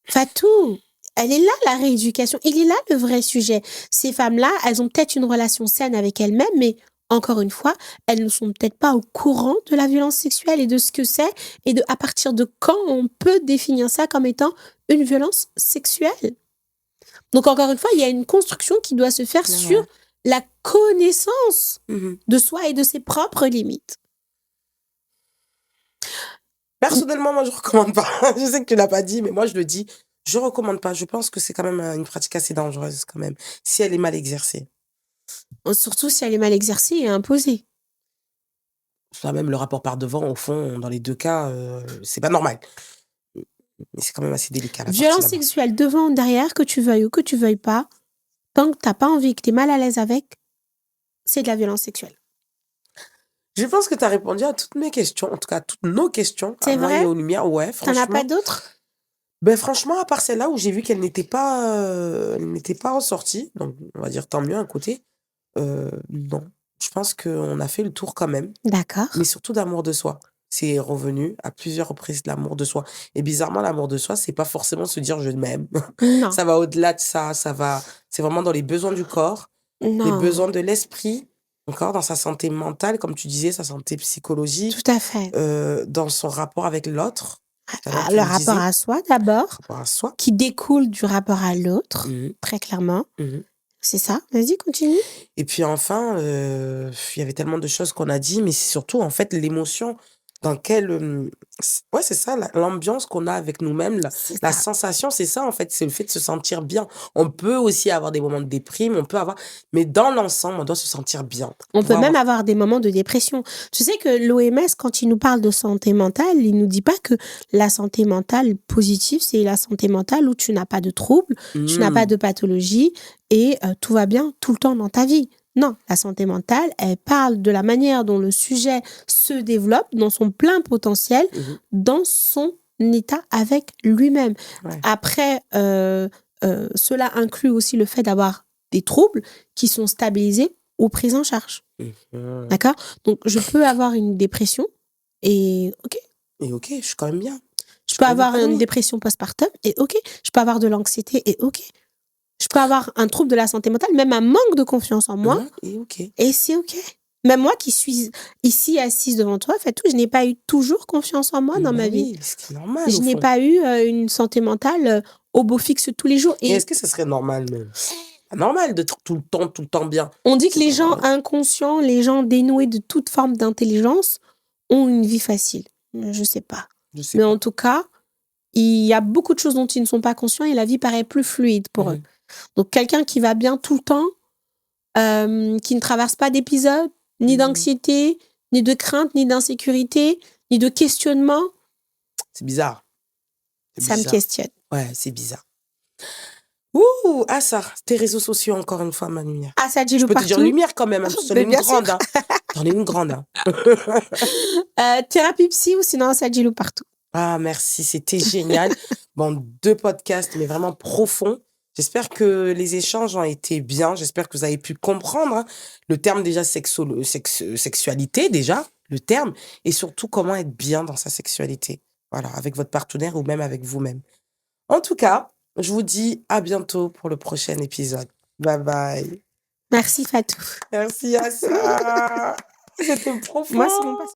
Fatou, elle est là la rééducation. Il est là le vrai sujet. Ces femmes-là, elles ont peut-être une relation saine avec elles-mêmes, mais encore une fois, elles ne sont peut-être pas au courant de la violence sexuelle et de ce que c'est et de à partir de quand on peut définir ça comme étant une violence sexuelle. Donc encore une fois, il y a une construction qui doit se faire sur la connaissance de soi et de ses propres limites.
Personnellement, moi, je recommande pas. Je sais que tu l'as pas dit, mais moi, je le dis. Je recommande pas. Je pense que c'est quand même une pratique assez dangereuse, quand même, si elle est mal exercée.
Surtout si elle est mal exercée et imposée.
soit même le rapport par devant, au fond, dans les 2 cas, c'est pas normal. Mais c'est quand même assez délicat la partie
Violence
là-bas.
sexuelle devant, derrière, que tu veuilles ou que tu veuilles pas, tant que t'as pas envie, que t'es mal à l'aise avec, c'est de la violence sexuelle.
Je pense que tu as répondu à toutes mes questions, en tout cas à toutes nos questions, à
C'est
moi et
vrai?
aux Lumières. Ouais,
T'en as pas
franchement.
d'autres?
Ben franchement, à part celle-là où j'ai vu qu'elle n'était pas ressortie, donc on va dire tant mieux un côté, non. Je pense qu'on a fait le tour quand même,
D'accord.
mais surtout d'amour de soi. C'est revenu à plusieurs reprises, l'amour de soi. Et bizarrement, l'amour de soi, c'est pas forcément se dire je m'aime.
Non,
Ça va au-delà de ça, c'est vraiment dans les besoins du corps, les
non,
besoins de l'esprit, encore dans sa santé mentale, comme tu disais, sa santé psychologique,
tout à fait.
dans son rapport avec l'autre. Tout à l'heure, tu
Le
le
rapport
disais,
à soi d'abord,
rapport à soi.
qui découle du rapport à l'autre,
Mhm,
très clairement.
mhm.
C'est ça. Vas-y, continue.
Et puis enfin, il y avait tellement de choses qu'on a dit, mais c'est surtout en fait l'émotion dans laquelle, ouais, c'est ça, l'ambiance qu'on a avec nous-mêmes,
C'est
la
ça.
sensation, c'est ça en fait, c'est le fait de se sentir bien. On peut aussi avoir des moments de déprime, mais dans l'ensemble, on doit se sentir bien.
On peut
Pouvoir
même
avoir-
avoir des moments de dépression. Tu sais que l'OMS, quand il nous parle de santé mentale, il nous dit pas que la santé mentale positive, c'est la santé mentale où tu n'as pas de troubles, tu n'as pas
Hmm,
de pathologie et tout va bien tout le temps dans ta vie. Non, la santé mentale, elle parle de la manière dont le sujet se développe dans son plein potentiel,
mhm,
dans son état avec lui-même.
ouais.
Après, cela inclut aussi le fait d'avoir des troubles qui sont stabilisés ou pris en charge.
Mhm.
D'accord? Donc, je peux avoir une dépression et OK.
Et ok, je suis quand même bien.
Je
Je
peux
suis quand même
avoir une
épanouie.
dépression postpartum et OK. Je peux avoir de l'anxiété et OK. Je peux avoir un trouble de la santé mentale, même un manque de confiance en moi
Et ok.
et c'est OK. Même moi qui suis ici assise devant toi, Fatou, je n'ai pas eu toujours confiance en moi dans
Bah
ma vie.
oui, ce qui est normal
Je
au
n'ai
fond.
pas eu une santé mentale au beau fixe tous les jours.
Et
Et
est-ce que ça serait normal même? Pas normal d'être tout le temps bien.
on dit que
C'est
les
pas
gens
normal.
inconscients, les gens dénoués de toute forme d'intelligence ont une vie facile. Je sais pas.
Je sais
Mais
pas.
en tout cas, il y a beaucoup de choses dont ils ne sont pas conscients et la vie paraît plus fluide pour eux.
Mhm.
Donc, quelqu'un qui va bien tout le temps, qui ne traverse pas d'épisodes, ni
Mhm.
d'anxiété, ni de crainte, ni d'insécurité, ni de questionnement,
C'est bizarre. C'est
ça me
bizarre.
questionne.
Ouais, c'est bizarre. Ouh, ah ça, tes réseaux sociaux encore une fois, ma lumière.
Ah, ça dit
Je
le
peux te dire
partout.
lumière quand même, hein, parce que t'en
Mais
es une
bien sûr.
grande, hein. T'en es une grande, hein.
Thérapie psy ou sinon ça dit le partout.
Ah, merci, c'était génial. Bon, 2 podcasts, mais vraiment profonds. J'espère que les échanges ont été bien. J'espère que vous avez pu comprendre, hein, le terme déjà sexualité, déjà, le terme, et surtout comment être bien dans sa sexualité. Voilà, avec votre partenaire ou même avec vous-même. En tout cas, je vous dis à bientôt pour le prochain épisode. Bye bye.
Merci Fatou.
Merci à ça. C'était profond.
Moi, c'est mon